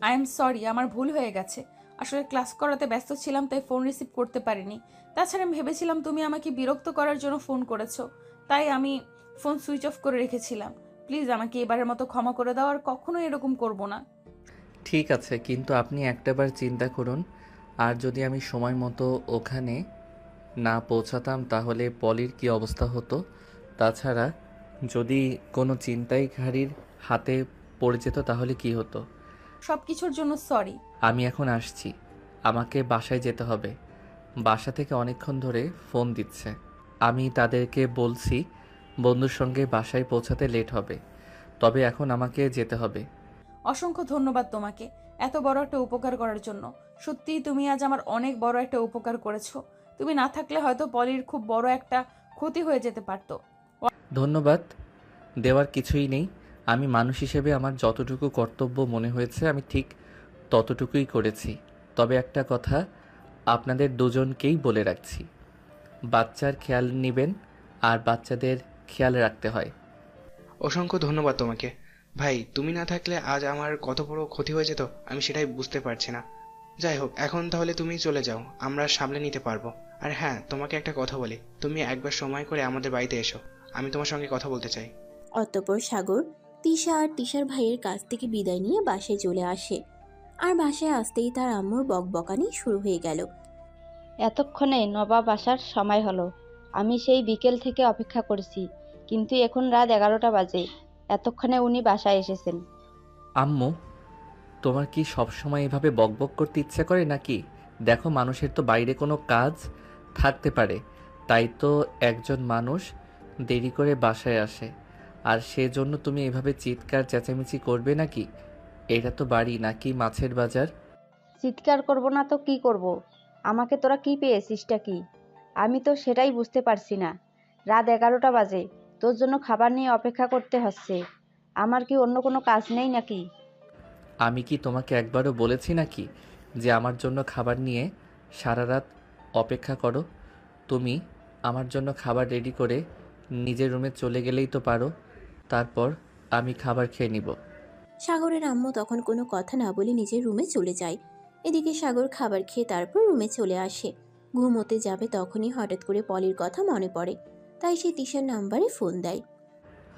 আই এম সরি, আমার ভুল হয়ে গেছে। আসলে ক্লাস করাতে ব্যস্ত ছিলাম, তাই ফোন রিসিভ করতে পারিনি। তাছাড়া আমি ভেবেছিলাম তুমি আমাকে বিরক্ত করার জন্য ফোন করেছো, তাই আমি ফোন সুইচ অফ করে রেখেছিলাম। প্লিজ আমাকে এবারের মতো ক্ষমা করে দাও, আর কখনো এরকম করব না। ঠিক আছে, কিন্তু আপনি একটাবার চিন্তা করুন, আর যদি আমি সময় মতো ওখানে না পৌঁছাতাম তাহলে পলির কি অবস্থা হতো? তাছাড়া যদি কোনো ছিনতাইকারীর হাতে পড়ে যেত তাহলে কি হতো? সব কিছুর জন্য সরি। আমি এখন আসছি, আমাকে বাসায় যেতে হবে। বাসা থেকে অনেকক্ষণ ধরে ফোন দিচ্ছে। আমি তাদেরকে বলছি বন্ধুর সঙ্গে বাসায় পৌঁছাতে লেট হবে, তবে এখন আমাকে যেতে হবে। অসংখ্য ধন্যবাদ তোমাকে এত বড় একটা উপকার করার জন্য। সত্যিই তুমি আজ আমার অনেক বড় একটা উপকার করেছো। তুমি না থাকলে হয়তো পলির খুব বড় একটা ক্ষতি হয়ে যেতে পারতো। ধন্যবাদ দেওয়ার কিছুই নেই। আমি মানুষ হিসেবে আমার যতটুকু কর্তব্য মনে হয়েছে আমি ঠিক ততটুকুই করেছি। তবে একটা কথা আপনাদের দুজনকেই বলে রাখছি, বাচ্চার খেয়াল নেবেন, আর বাচ্চাদের খেয়াল রাখতে হয়। অসংখ্য ধন্যবাদ তোমাকে ভাই। তুমি না থাকলে আজ আমার কত বড় ক্ষতি হয়ে যেত আমি সেটাই বুঝতে পারছি না। যাই হোক, এখন তাহলে তুমি চলে যাও, আমরা সামলে নিতে পারবো। আর হ্যাঁ, তোমাকে একটা কথা বলি, তুমি একবার সময় করে আমাদের বাড়িতে এসো, আমি তোমার সঙ্গে কথা বলতে চাই। অতঃপর সাগর তিশা আর তিশার ভাইয়ের কাছ থেকে বিদায় নিয়ে বাসায় চলে আসে। আর বাসায় আসতেই তার আম্মুর বকবকানি শুরু হয়ে গেল। এতক্ষণে নবাব আসার সময় হলো। আমি সেই বিকেল থেকে অপেক্ষা করছি, কিন্তু এখন রাত 11টা বাজে। এতক্ষণে উনি বাসায় এসেছেন। আম্মু, তোমার কি সবসময় এভাবে বকবক করতে ইচ্ছে করে নাকি? দেখো, মানুষের তো বাইরে কোনো কাজ থাকতে পারে, তাই তো একজন মানুষ দেরি করে বাসায় আসে, আর সেজন্য তুমি এভাবে চিৎকার চেঁচামেচি করবে নাকি? এটা তো বাড়ি নাকি মাছের বাজার? চিৎকার করব না তো কি করব? আমাকে তোরা কি পেয়েছিসটা কি? আমি তো সেটাই বুঝতে পারছি না। রাত 11টা বাজে, তোর জন্য খাবার নিয়ে অপেক্ষা করতে হচ্ছে। আমার কি অন্য কোনো কাজ নেই নাকি? আমি কি তোমাকে একবারও বলেছি নাকি যে আমার জন্য খাবার নিয়ে সারা রাত অপেক্ষা করো? তুমি আমার জন্য খাবার রেডি করে নিজের রুমে চলে গেলেই তো পারো, তারপর আমি খাবার খেয়ে নিব। সাগরের আম্মু তখন কোনো কথা না বলে নিজের রুমে চলে যায়। এদিকে সাগর খাবার খেয়ে তারপর রুমে চলে আসে। ঘুমোতে যাবে তখনই হঠাৎ করে পলির কথা মনে পড়ে, তাই সে তিশার নাম্বারে ফোন দেয়।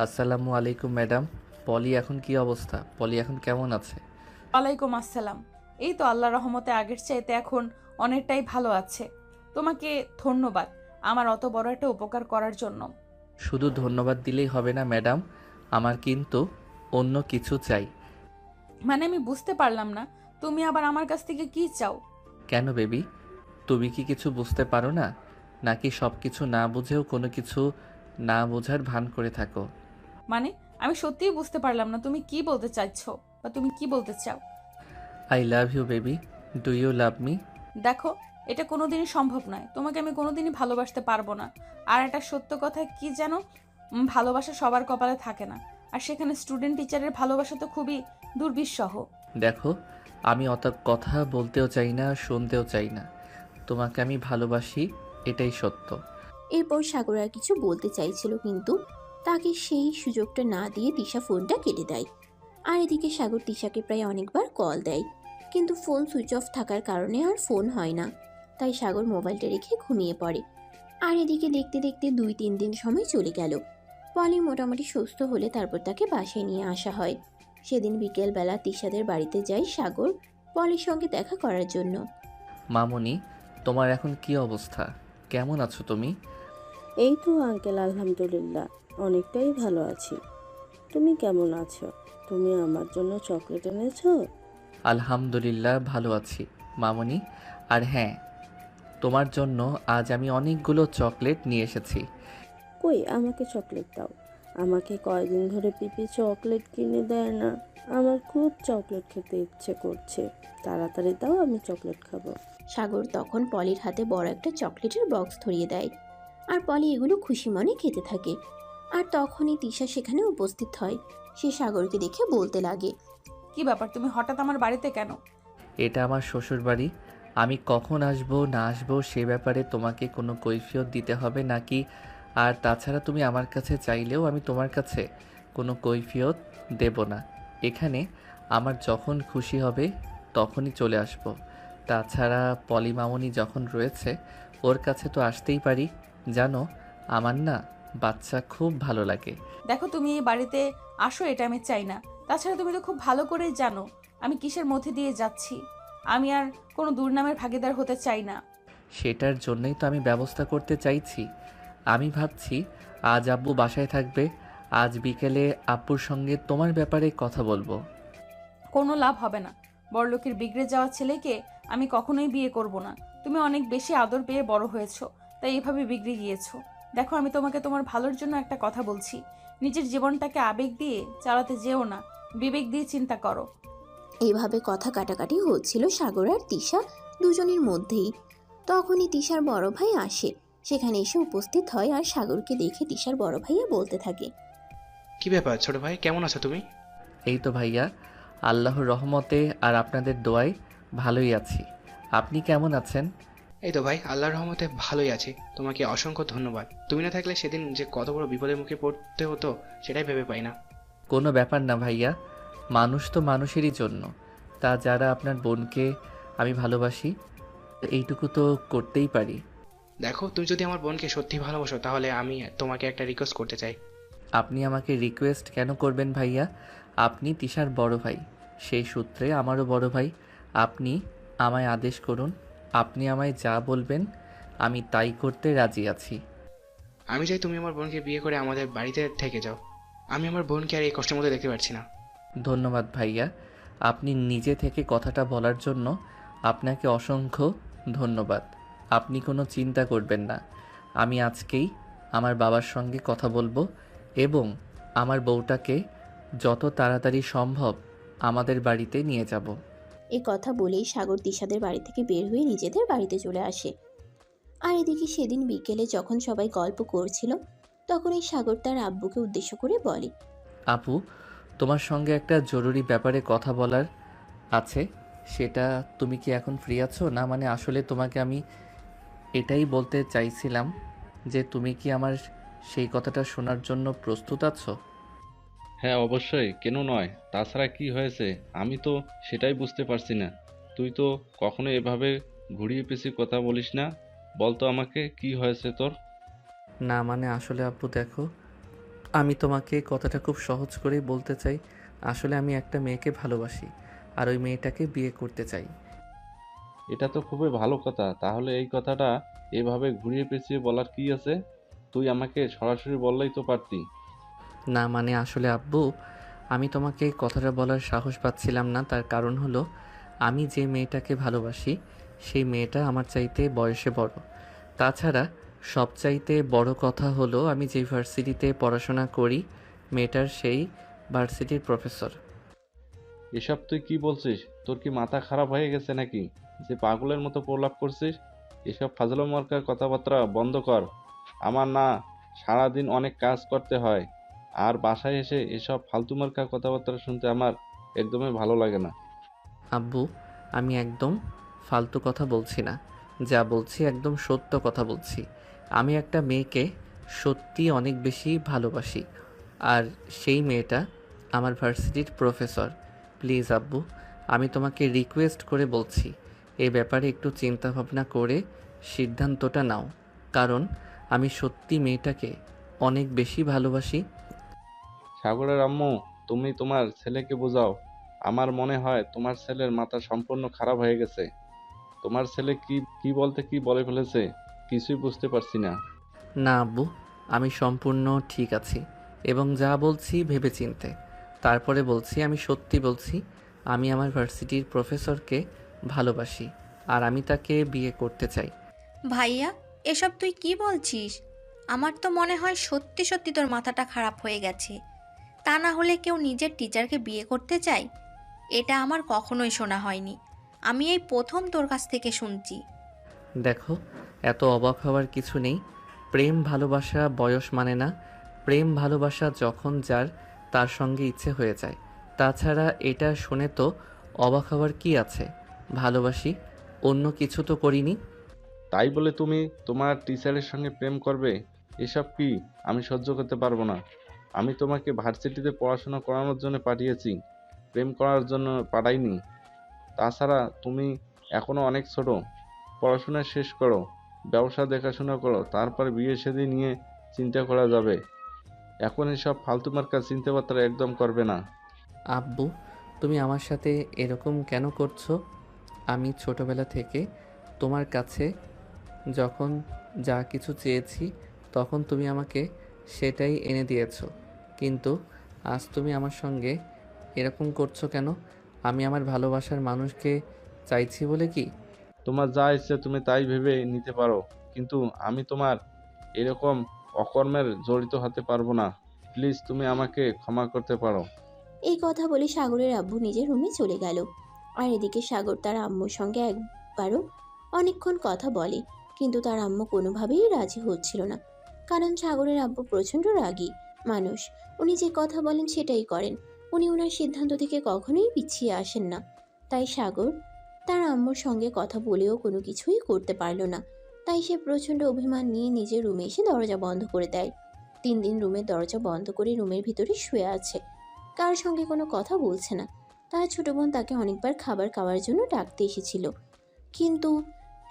আসসালামু আলাইকুম ম্যাডাম, পলি এখন কি অবস্থা? পলি এখন কেমন আছে? ওয়ালাইকুম আসসালাম। এই তো আল্লাহর রহমতে আগের চাইতে এখন অনেকটাই ভালো আছে। তোমাকে ধন্যবাদ আমার অত বড় একটা উপকার করার জন্য। শুধু ধন্যবাদ দিলেই হবে না ম্যাডাম, আমার কিন্তু অন্য কিছু চাই। মানে আমি বুঝতে পারলাম না, তুমি আবার আমার কাছ থেকে কি চাও? কেন বেবি, তুমি কি কিছু বুঝতে পারো না, নাকি সব কিছু না বুঝেও কোনো কিছু না বোঝার ভান করে থাকো? মানে আমি সত্যিই বুঝতে পারলাম না তুমি কি বলতে চাইছো, বা তুমি কি বলতে চাও? I love you baby, do you love me? দেখো, এটা কোনোদিনই সম্ভব নয়। তোমাকে আমি কোনোদিনই ভালোবাসতে পারবো না। আর একটা সত্য কথা কি জানো, ভালোবাসা সবার কপালে থাকে না। আর সেখানে স্টুডেন্ট টিচারের ভালোবাসা তো খুবই দুর্বিষহ। দেখো, আমি অত কথা বলতেও চাই না, শুনতেও চাই না। তোমাকে আমি ভালোবাসি, এটাই সত্য। এরপর সাগর আর কিছু বলতে চাইছিল, কিন্তু তাকে সেই সুযোগটা না দিয়ে তিশা ফোনটা কেটে দেয়। আর এদিকে সাগর তিশাকে প্রায় অনেকবার কল দেয়, কিন্তু ফোন সুইচ অফ থাকার কারণে আর ফোন হয় না। তাই সাগর মোবাইলটা রেখে ঘুমিয়ে পড়ে। আর এদিকে দেখতে দেখতে 2-3 দিন সময় চলে গেল। পলি মোটামুটি সুস্থ হলে তারপর তাকে বাসায় নিয়ে আসা হয়। সেদিন বিকেলবেলা তিশাদের বাড়িতে যায় সাগর পলির সঙ্গে দেখা করার জন্য। মামুনি, তোমার এখন কি অবস্থা? কেমন আছো তুমি? এই তো আঙ্কেল, আলহামদুলিল্লাহ অনেকটাই ভালো আছি। তুমি কেমন আছো? তুমি আমার জন্য চকলেট এনেছো? আলহামদুলিল্লাহ ভালো আছি মামুনি। আর হ্যাঁ, তোমার জন্য আজ আমি অনেকগুলো চকলেট নিয়ে এসেছি। কই, আমাকে চকলেট দাও। আমাকে কয়দিন ধরে পিপি চকলেট কিনে দেয় না। আমার খুব চকলেট খেতে ইচ্ছে করছে, তাড়াতাড়ি দাও, আমি চকলেট খাবো। সাগর তখন পলির হাতে বড় একটা চকলেটের বক্স ধরিয়ে দেয়, আর পলি এগুলো খুশি মনে খেতে থাকে। আর তখনই তিশা সেখানে উপস্থিত হয়। সে সাগরকে দেখে বলতে লাগে, কি ব্যাপার, তুমি হঠাৎ আমার বাড়িতে কেন? এটা আমার শ্বশুর বাড়ি, আমি কখন আসবো না আসবো সে ব্যাপারে তোমাকে কোনো কৈফিয়ত দিতে হবে নাকি? আর তাছাড়া তুমি আমার কাছে চাইলেও আমি তোমার কাছে কোনো কৈফিয়ত দেব না। এখানে আমার যখন খুশি হবে তখনই চলে আসব। তাছাড়া পলি মামুনি যখন রয়েছে ওর কাছে তো আসতেই পারি। জানো, আমার না বাচ্চা খুব ভালো লাগে। দেখো, তুমি এই বাড়িতে আসো এটা আমি চাই না। তাছাড়া তুমি তো খুব ভালো করেই জানো আমি কিসের মধ্যে দিয়ে যাচ্ছি। আমি আর কোনো দুর্নামের ভাগীদার হতে চাই না। সেটার জন্যই তো আমি ব্যবস্থা করতে চাইছি। আমি ভাবছি আজ আব্বু বাসায় থাকবে, আজ বিকেলে আব্বুর সঙ্গে তোমার ব্যাপারে কথা বলবো। কোনো লাভ হবে না। বড়লোকের বিগড়ে যাওয়া ছেলেকে আমি কখনোই বিয়ে করব না। তুমি অনেক বেশি আদর পেয়ে বড় হয়েছো, তাই এভাবে বিগড়ে গিয়েছো। দেখো, আমি তোমাকে তোমার ভালোর জন্য একটা কথা বলছি। নিজের জীবনটাকে আবেগ দিয়ে চালাতে যেও না, বিবেক দিয়ে চিন্তা করো। এইভাবে কথা কাটাকাটি হচ্ছিল সাগর আর তিশা দুজনের মধ্যেই। তখনই তিশার বড় ভাই আসে, সেখানে এসে উপস্থিত হয় আর সাগরকে দেখে তিশার বড় ভাইয়া বলতে থাকে। কি ব্যাপার ছোট ভাই, কেমন আছো তুমি? এই তো ভাইয়া, আল্লাহর রহমতে আর আপনাদের দোয়ায় ভালোই আছি। আপনি কেমন আছেন? এই তো ভাই, আল্লাহর রহমতে ভালোই আছি। তোমাকে অসংখ্য ধন্যবাদ। তুমি না থাকলে সেদিন যে কত বড় বিপদের মুখে পড়তে হতো সেটাই ভেবে পাই না। কোনো ব্যাপার না ভাইয়া, মানুষ তো মানুষেরই জন্য। তা যারা আপনার বোনকে আমি ভালোবাসি, এইটুকু তো করতেই পারি। দেখো, তুমি যদি আমার বোনকে সত্যি ভালোবাসো তাহলে আমি তোমাকে একটা রিকোয়েস্ট করতে চাই। আপনি আমাকে রিকোয়েস্ট কেন করবেন ভাইয়া? আপনি তিশার বড় ভাই, সেই সূত্রে আমারও বড় ভাই। আপনি আমায় আদেশ করুন, আপনি আমায় যা বলবেন আমি তাই করতে রাজি আছি। আমি চাই তুমি আমার বোনকে বিয়ে করে আমাদের বাড়িতে থেকে যাও। আমি আমার বোনকে আর এই কষ্টের মধ্যে দেখতে পারছি না। ধন্যবাদ ভাইয়া, আপনি নিজে থেকে কথাটা বলার জন্য আপনাকে অসংখ্য ধন্যবাদ। আপনি কোনো চিন্তা করবেন না, আমি আজকেই আমার বাবার সঙ্গে কথা বলবো এবং আমার বউটাকে যত তাড়াতাড়ি সম্ভব আমাদের বাড়িতে নিয়ে যাব। এই কথা বলেই সাগর তিশাদের বাড়ি থেকে বের হয়ে নিজেদের বাড়িতে চলে আসে। আর এদিকে সেদিন বিকেলে যখন সবাই গল্প করছিল, তখন এই সাগর তার আব্বুকে উদ্দেশ্য করে বলে। আপু, তোমার সঙ্গে একটা জরুরি ব্যাপারে কথা বলার আছে। সেটা তুমি কি এখন ফ্রি আছো? না মানে আসলে তোমাকে আমি এটাই বলতে চাইছিলাম যে তুমি কি আমার সেই কথাটা শোনার জন্য প্রস্তুত আছো? হ্যাঁ অবশ্যই, কেন নয়। তাছাড়া কি হয়েছে আমি তো সেটাই বুঝতে পারছি না। তুই তো কখনো এভাবে ঘুরিয়ে পেঁচিয়ে কথা বলিস না। বলতো আমাকে কি হয়েছে তোর? না মানে আসলে আপু দেখো, আমি তোমাকে কথাটা খুব সহজ করেই বলতে চাই। আসলে আমি একটা মেয়েকে ভালোবাসি আর ওই মেয়েটাকে বিয়ে করতে চাই। এটা তো খুবই ভালো কথা। তাহলে এই কথাটা এভাবে ঘুরিয়ে পেঁচিয়ে বলার কি আছে? তুই আমাকে সরাসরি বললেই তো পারতি। না মানে আসলে আব্বু, আমি তোমাকে এই কথাটা বলার সাহস পাচ্ছিলাম না। তার কারণ হলো আমি যে মেয়েটাকে ভালোবাসি সেই মেয়েটা আমার চাইতে বয়সে বড়। তাছাড়া সবচাইতে বড় কথা হলো আমি যে ভার্সিটিতে পড়াশোনা করি মেয়েটার সেই ভার্সিটির প্রফেসর। এসব তুই কি বলছিস? তোর কি মাথা খারাপ হয়ে গেছে নাকি যে পাগলের মতো প্রলাপ করছিস? এসব ফাজলামো মার্কার কথাবার্তা বন্ধ কর। আমার না সারাদিন অনেক কাজ করতে হয়, আর বাসায় এসে এসব ফালতু মার্কা কথাবার্তা শুনতে আমার একদমই ভালো লাগে না। আব্বু, আমি একদম ফালতু কথা বলছি না, যা বলছি একদম সত্য কথা বলছি। আমি একটা মেয়েকে সত্যি অনেক বেশি ভালোবাসি, আর সেই মেয়েটা আমার ভার্সিটির প্রফেসর। প্লিজ আব্বু, আমি তোমাকে রিকোয়েস্ট করে বলছি এই ব্যাপারে একটু চিন্তা ভাবনা করে সিদ্ধান্তটা নাও, কারণ আমি সত্যি মেয়েটাকে অনেক বেশি ভালোবাসি। সাগরের আম্মু, তুমি তোমার ছেলেকে বোঝাও। আমার মনে হয় তোমার ছেলের মাথা সম্পূর্ণ খারাপ হয়ে গেছে। তোমার ছেলে কি কি বলতে কি বলে ফেলেছে কিছুই বুঝতে পারছি না। না আব্বু, আমি সম্পূর্ণ ঠিক আছি এবং যা বলছি ভেবেচিন্তে তারপরে বলছি। আমি সত্যি বলছি, আমি আমার ভার্সিটির প্রফেসরকে ভালোবাসি আর আমি তাকে বিয়ে করতে চাই। ভাইয়া, এসব তুই কি বলছিস? আমার তো মনে হয় সত্যি সত্যি তোর মাথাটা খারাপ হয়ে গেছে। তা না হলে কেউ নিজের টিচারকে বিয়ে করতে চায়? এটা আমার কখনোই শোনা হয়নি। আমি এই প্রথম তোর কাছ থেকে শুনছি। দেখো, এত অবাক হওয়ার কিছু নেই। প্রেম ভালোবাসা বয়স মানে না। প্রেম ভালোবাসা যখন যার তার সঙ্গে ইচ্ছে হয়ে যায়। তাছাড়া এটা শুনে তো অবাক হওয়ার কি আছে? ভালোবাসি, অন্য কিছু তো করিনি। তাই বলে তুমি তোমার টিচারের সঙ্গে প্রেম করবে? এসব কি? আমি সহ্য করতে পারবো না। আমি তোমাকে ভার্সিটিতে পড়াশোনা করানোর জন্য পাঠিয়েছি, প্রেম করার জন্য পাঠাইনি। তাছাড়া তুমি এখনো অনেক ছোট। পড়াশোনা শেষ করো, ব্যবসা দেখাশোনা করো, তারপর বিয়ে শাদী নিয়ে চিন্তা করা যাবে। এখন এসব ফালতু মার্কা চিন্তাবার্তা একদম করবে না। আব্বু, তুমি আমার সাথে এরকম কেন করছো? আমি ছোটবেলা থেকে তোমার কাছে যখন যা কিছু চেয়েছি তখন তুমি আমাকে সেটাই এনে দিয়েছো, কিন্তু আজ তুমি আমার সঙ্গে এরকম করছো কেন? আমি আমার ভালোবাসার মানুষকে চাইছি বলে কি? তোমার যা ইচ্ছে তুমি তাই ভেবে নিতে পারো, কিন্তু আমি তোমার এরকম অকর্মের জড়িত হতে পারবো না। প্লিজ তুমি আমাকে ক্ষমা করতে পারো। এই কথা বলে সাগরের আব্বু নিজের রুমে চলে গেল। আর এদিকে সাগর তার আম্মুর সঙ্গে একবারও অনেকক্ষণ কথা বলে, কিন্তু তার আম্মু কোনোভাবেই রাজি হচ্ছিল না। কারণ সাগরের আব্বু প্রচণ্ড রাগী মানুষ। উনি যে কথা বলেন সেটাই করেন। উনি ওনার সিদ্ধান্ত থেকে কখনোই পিছিয়ে আসেন না। তাই সাগর তার আম্মুর সঙ্গে কথা বলেও কোনো কিছুই করতে পারল না। তাই সে প্রচণ্ড অভিমান নিয়ে নিজের রুমে এসে দরজা বন্ধ করে দেয়। 3 দিন রুমের দরজা বন্ধ করে রুমের ভিতরে শুয়ে আছে, কার সঙ্গে কোনো কথা বলছে না। তার ছোট বোন তাকে অনেকবার খাবার খাওয়ার জন্য ডাকতে এসেছিল, কিন্তু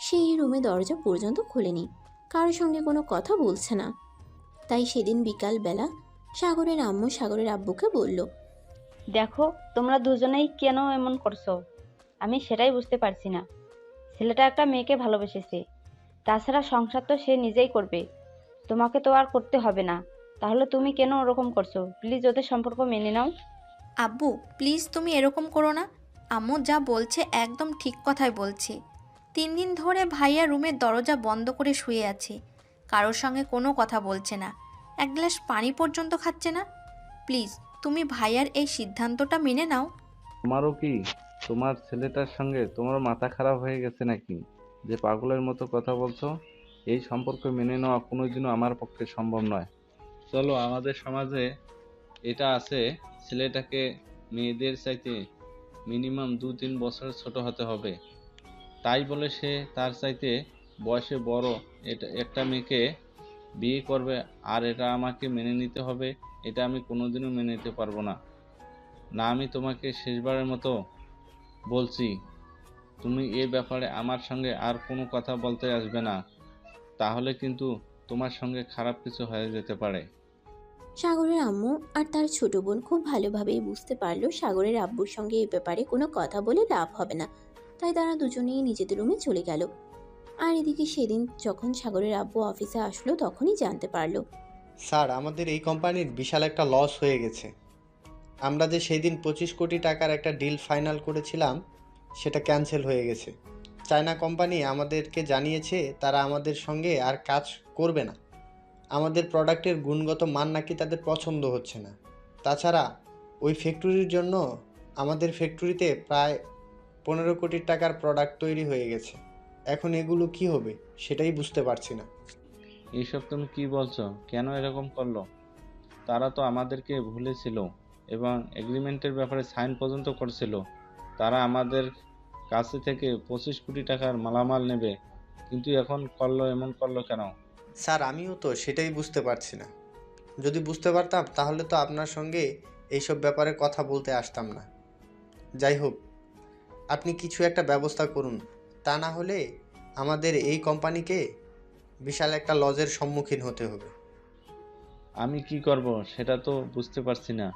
সেই রুমে দরজা পর্যন্ত খোলেনি, কার সঙ্গে কোনো কথা বলছে না। তাই সেদিন বিকালবেলা সাগরের আম্মু সাগরের আব্বুকে বলল, দেখো, তোমরা দুজনেই কেন এমন করছো আমি সেটাই বুঝতে পারছি না। ছেলেটা একটা মেয়েকে ভালোবেসেছে, তাছাড়া সংসার তো সে নিজেই করবে, তোমাকে তো আর করতে হবে না। তাহলে তুমি কেন ওরকম করছো? প্লিজ ওদের সম্পর্ক মেনে নাও। আব্বু প্লিজ তুমি এরকম করো না। আম্মু যা বলছে একদম ঠিক কথাই বলছে। 3 দিন ধরে ভাইয়া রুমের দরজা বন্ধ করে শুয়ে আছে, কারোর সঙ্গে কোনো কথা বলছে না, এক গ্লাস পানি পর্যন্ত খাচ্ছে না। প্লিজ তুমি ভাইয়ার এই সিদ্ধান্তটা মেনে নাও। তোমারও কি তোমার ছেলেটার সঙ্গে তোমার মাথা খারাপ হয়ে গেছে নাকি, যে পাগলের মতো কথা বলছো? এই সম্পর্ক মেনে নেওয়া কোনোদিনও আমার পক্ষে সম্ভব নয়। চলো, আমাদের সমাজে এটা আছে, ছেলেটাকে মেয়েদের চাইতে মিনিমাম 2-3 বছর ছোট হতে হবে। তাই বলে সে তার চাইতে বয়সে বড় একটা মেয়েকে বিয়ে করবে, আর এটা আমাকে মেনে নিতে হবে? এটা আমি কোনোদিনও মেনে নিতে পারবো না। না, আমি তোমাকে শেষবারের মতো বলছি, তুমি এ ব্যাপারে আমার সঙ্গে আর কোনো কথা বলতে আসবে না, তাহলে কিন্তু তোমার সঙ্গে খারাপ কিছু হয়ে যেতে পারে। সাগরের আম্মু আর তার ছোট বোন খুব ভালোভাবেই বুঝতে পারলো সাগরের আব্বুর সঙ্গে এই ব্যাপারে কোনো কথা বলে লাভ হবে না। তাই তারা দুজনেই নিজেদের রুমে চলে গেল। আর এদিকে সেদিন যখন সাগরের আব্বু অফিসে আসলো তখনই জানতে পারলো, স্যার, আমাদের এই কোম্পানির বিশাল একটা লস হয়ে গেছে। আমরা যে সেই দিন 25 কোটি টাকার একটা ডিল ফাইনাল করেছিলাম সেটা ক্যান্সেল হয়ে গেছে। চায়না কোম্পানি আমাদেরকে জানিয়েছে তারা আমাদের সঙ্গে আর কাজ করবে না। আমাদের প্রোডাক্টের গুণগত মান নাকি তাদের পছন্দ হচ্ছে না। তাছাড়া ওই ফ্যাক্টরির জন্য আমাদের ফ্যাক্টরিতে প্রায় 15 কোটি টাকার প্রোডাক্ট তৈরি হয়ে গেছে। এখন এগুলো কি হবে সেটাই বুঝতে পারছি না। এইসব তুমি কি বলছো? কেন এরকম করলো? তারা তো আমাদেরকে ভুলেছিল এবং এগ্রিমেন্টের ব্যাপারে সাইন পর্যন্ত করছিল। তারা আমাদের কাছে থেকে 25 কোটি টাকার মালামাল নেবে, কিন্তু এখন এমন করলো কেন? স্যার, আমিও তো সেটাই বুঝতে পারছি না। যদি বুঝতে পারতাম তাহলে তো আপনার সঙ্গে এইসব ব্যাপারে কথা বলতে আসতাম না। যাই হোক, আপনি কিছু একটা ব্যবস্থা করুন, তা না হলে আমাদের এই কোম্পানিকে বিশাল একটা লজের সম্মুখীন হতে হবে। আমি কি করব সেটা তো বুঝতে পারছি না।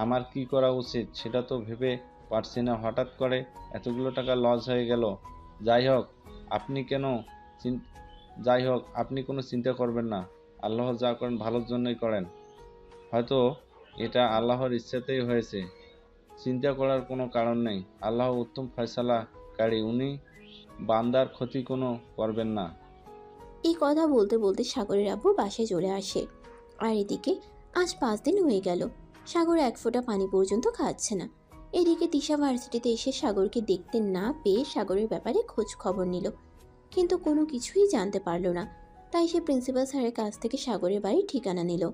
আমার কি করা উচিত সেটা তো ভেবে পারছি না। হঠাৎ করে এতগুলো টাকা লস হয়ে গেল। যাই হোক, আপনি কেন যাই হোক, আপনি কোনো চিন্তা করবেন না। আল্লাহ যা করেন ভালোর জন্যই করেন। হয়তো এটা আল্লাহর ইচ্ছাতেই হয়েছে। চিন্তা করার কোনো কারণ নেই। আল্লাহ উত্তম ফয়সালাকারী, উনি বান্দার ক্ষতি কোনো করবেন না। এই কথা বলতে বলতে সাগরের আব্বু বাসায় চলে আসে। আর এদিকে আজ 5 দিন হয়ে গেল, সাগর এক ফোঁটা পানি পর্যন্ত খাচ্ছে না। এদিকে তিশা ভার্সিটিতে এসে সাগরকে দেখতে না পেয়ে সাগরের ব্যাপারে খোঁজ খবর নিল, কিন্তু কোনো কিছুই জানতে পারল না। তাই সে প্রিন্সিপাল স্যারের কাছ থেকে সাগরের বাড়ির ঠিকানা নিল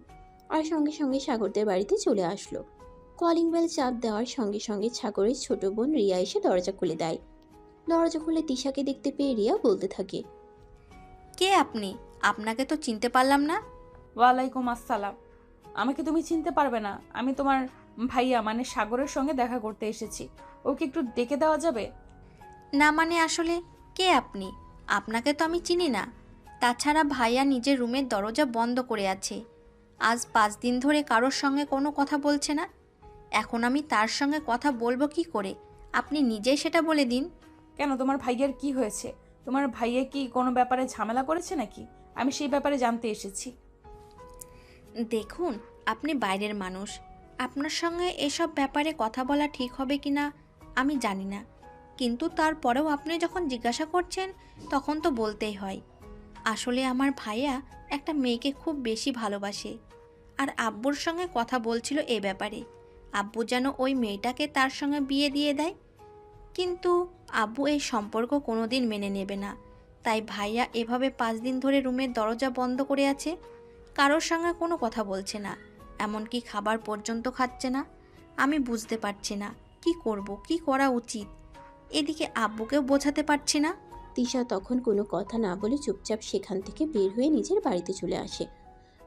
আর সঙ্গে সঙ্গে সাগরদের বাড়িতে চলে আসলো। কলিং বেল চাপ দেওয়ার সঙ্গে সঙ্গে সাগরের ছোট বোন রিয়া এসে দরজা খুলে দেয়। দরজা খুলে তিশাকে দেখতে পেয়ে রিয়া বলতে থাকে, কে আপনি? আপনাকে তো চিনতে পারলাম না। ওয়ালাইকুম আসসালাম। আমাকে তুমি চিনতে পারবে না, আমি তোমার ভাইয়া মানে সাগরের সঙ্গে দেখা করতে এসেছি। ওকে একটু ডেকে দেওয়া যাবে? না মানে আসলে কে আপনি? আপনাকে তো আমি চিনি না। তাছাড়া ভাইয়া নিজের রুমের দরজা বন্ধ করে আছে। আজ 5 দিন ধরে কারোর সঙ্গে কোনো কথা বলছে না। এখন আমি তার সঙ্গে কথা বলবো কি করে? আপনি নিজেই সেটা বলে দিন। কেন, তোমার ভাইয়ের কি হয়েছে? তোমার ভাইয়া কি কোনো ব্যাপারে ঝামেলা করেছে নাকি? আমি সেই ব্যাপারে জানতে এসেছি। দেখুন, আপনি বাইরের মানুষ, আপনার সঙ্গে এসব ব্যাপারে কথা বলা ঠিক হবে কি না আমি জানি না, কিন্তু তারপরেও আপনি যখন জিজ্ঞাসা করছেন তখন তো বলতেই হয়। আসলে আমার ভাইয়া একটা মেয়েকে খুব বেশি ভালোবাসে, আর আব্বুর সঙ্গে কথা বলছিল এ ব্যাপারে। আব্বু যেন ওই মেয়েটাকে তার সঙ্গে বিয়ে দিয়ে দেয়, কিন্তু আব্বু এই সম্পর্ক কোনোদিন মেনে নেবে না। তাই ভাইয়া এভাবে 5 দিন ধরে রুমের দরজা বন্ধ করে আছে, কারোর সঙ্গে কোনো কথা বলছে না, এমনকি খাবার পর্যন্ত খাচ্ছে না। আমি বুঝতে পারছি না কি করব, কি করা উচিত। এদিকে আব্বুকেও বোঝাতে পারছি না। তিশা তখন কোনো কথা না বলে চুপচাপ সেখান থেকে বের হয়ে নিজের বাড়িতে চলে আসে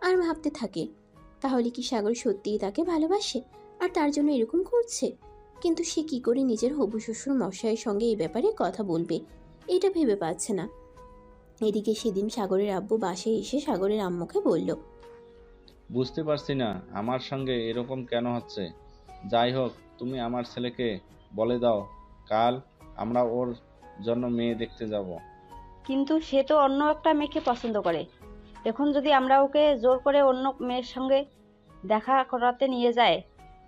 আর ভাবতে থাকে, তাহলে কি সাগর সত্যিই তাকে ভালোবাসে আর তার জন্য এরকম করছে? কিন্তু সে কি করে নিজের হবু শ্বশুর মশাইয়ের সঙ্গে এই ব্যাপারে কথা বলবে, এটা ভেবে পাচ্ছে না। এদিকে সেদিন সাগরের আব্বু বাসায় এসে সাগরের আম্মুকে বলল, বুঝতে পারছি না আমার সঙ্গে এরকম কেন হচ্ছে। যাই হোক, তুমি আমার ছেলেকে বলে দাও কাল আমরা ওর জন্য মেয়ে দেখতে যাব। কিন্তু সে তো অন্য একটা মেয়েকে পছন্দ করে। এখন যদি আমরা ওকে জোর করে অন্য মেয়ের সঙ্গে দেখা করাতে নিয়ে যাই,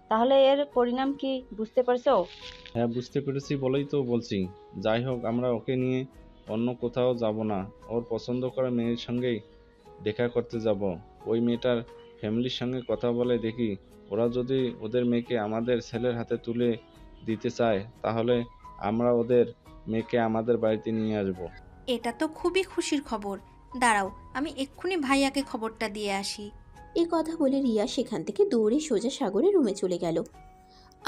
তাহলে এর পরিণাম কি বুঝতে পারছো? হ্যাঁ, বুঝতে পেরেছি বলেই তো বলছি। যাই হোক, আমরা ওকে নিয়ে অন্য কোথাও যাব না, ওর পছন্দ করা মেয়ের সঙ্গেই দেখা করতে যাব। ওই মেয়েটার ফ্যামিলির সঙ্গে কথা বলে দেখি, ওরা যদি ওদের মেয়েকে আমাদের ছেলের হাতে তুলে দিতে চায় তাহলে আমরা ওদের মেয়েকে আমাদের বাড়িতে নিয়ে আসব। এটা তো খুবই খুশির খবর। দাঁড়াও, আমি এক্ষুনি ভাইয়াকে খবরটা দিয়ে আসি। এই কথা বলে রিয়া সেখান থেকে দৌড়ে সোজা সাগরের রুমে চলে গেল।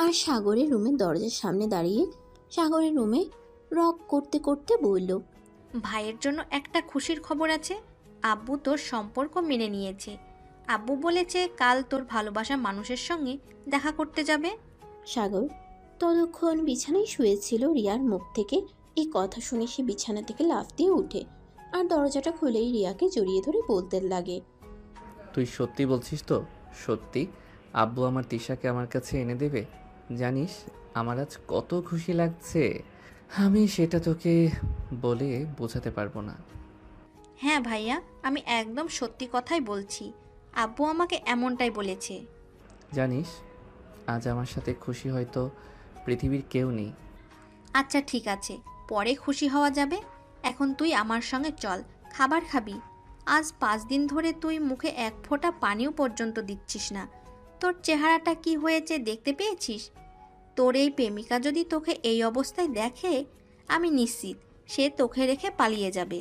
আর সাগরের রুমের দরজার সামনে দাঁড়িয়ে সাগরের রুমে রক করতে করতে বলল, ভাইয়ের জন্য একটা খুশির খবর আছে। আব্বু তোর সম্পর্ক মেনে নিয়েছে। আব্বু বলেছে কাল তোর ভালোবাসা মানুষের সঙ্গে দেখা করতে যাবে। সাগর ততক্ষণ বিছানায় শুয়েছিল। রিয়ার মুখ থেকে এই কথা শুনে সে বিছানা থেকে লাফ দিয়ে উঠে আর দরজাটা খুলেই রিয়াকে জড়িয়ে ধরে বলতে লাগে, তুই সত্যি বলছিস তো? সত্যি আব্বু আমার তিশাকে আমার কাছে এনে দেবে? জানিস আমার আজ কত খুশি লাগছে, আমি সেটা তোকে বলে বোঝাতে পারবো না। হ্যাঁ ভাইয়া, আমি একদম সত্যি কথাই বলছি। আব্বু আমাকে এমনটাই বলেছে। জানিস আজ আমার সাথে খুশি হয়তো পৃথিবীর কেউ নেই। আচ্ছা ঠিক আছে, পরে খুশি হওয়া যাবে। এখন তুই আমার সঙ্গে চল, খাবার খাবি। আজ 5 দিন ধরে তুই মুখে এক ফোঁটা পানিও পর্যন্ত দিচ্ছিস না। তোর চেহারাটা কি হয়েছে দেখতে পেয়েছিস? তোর এই প্রেমিকা যদি তোকে এই অবস্থায় দেখে, আমি নিশ্চিত সে তোকে রেখে পালিয়ে যাবে।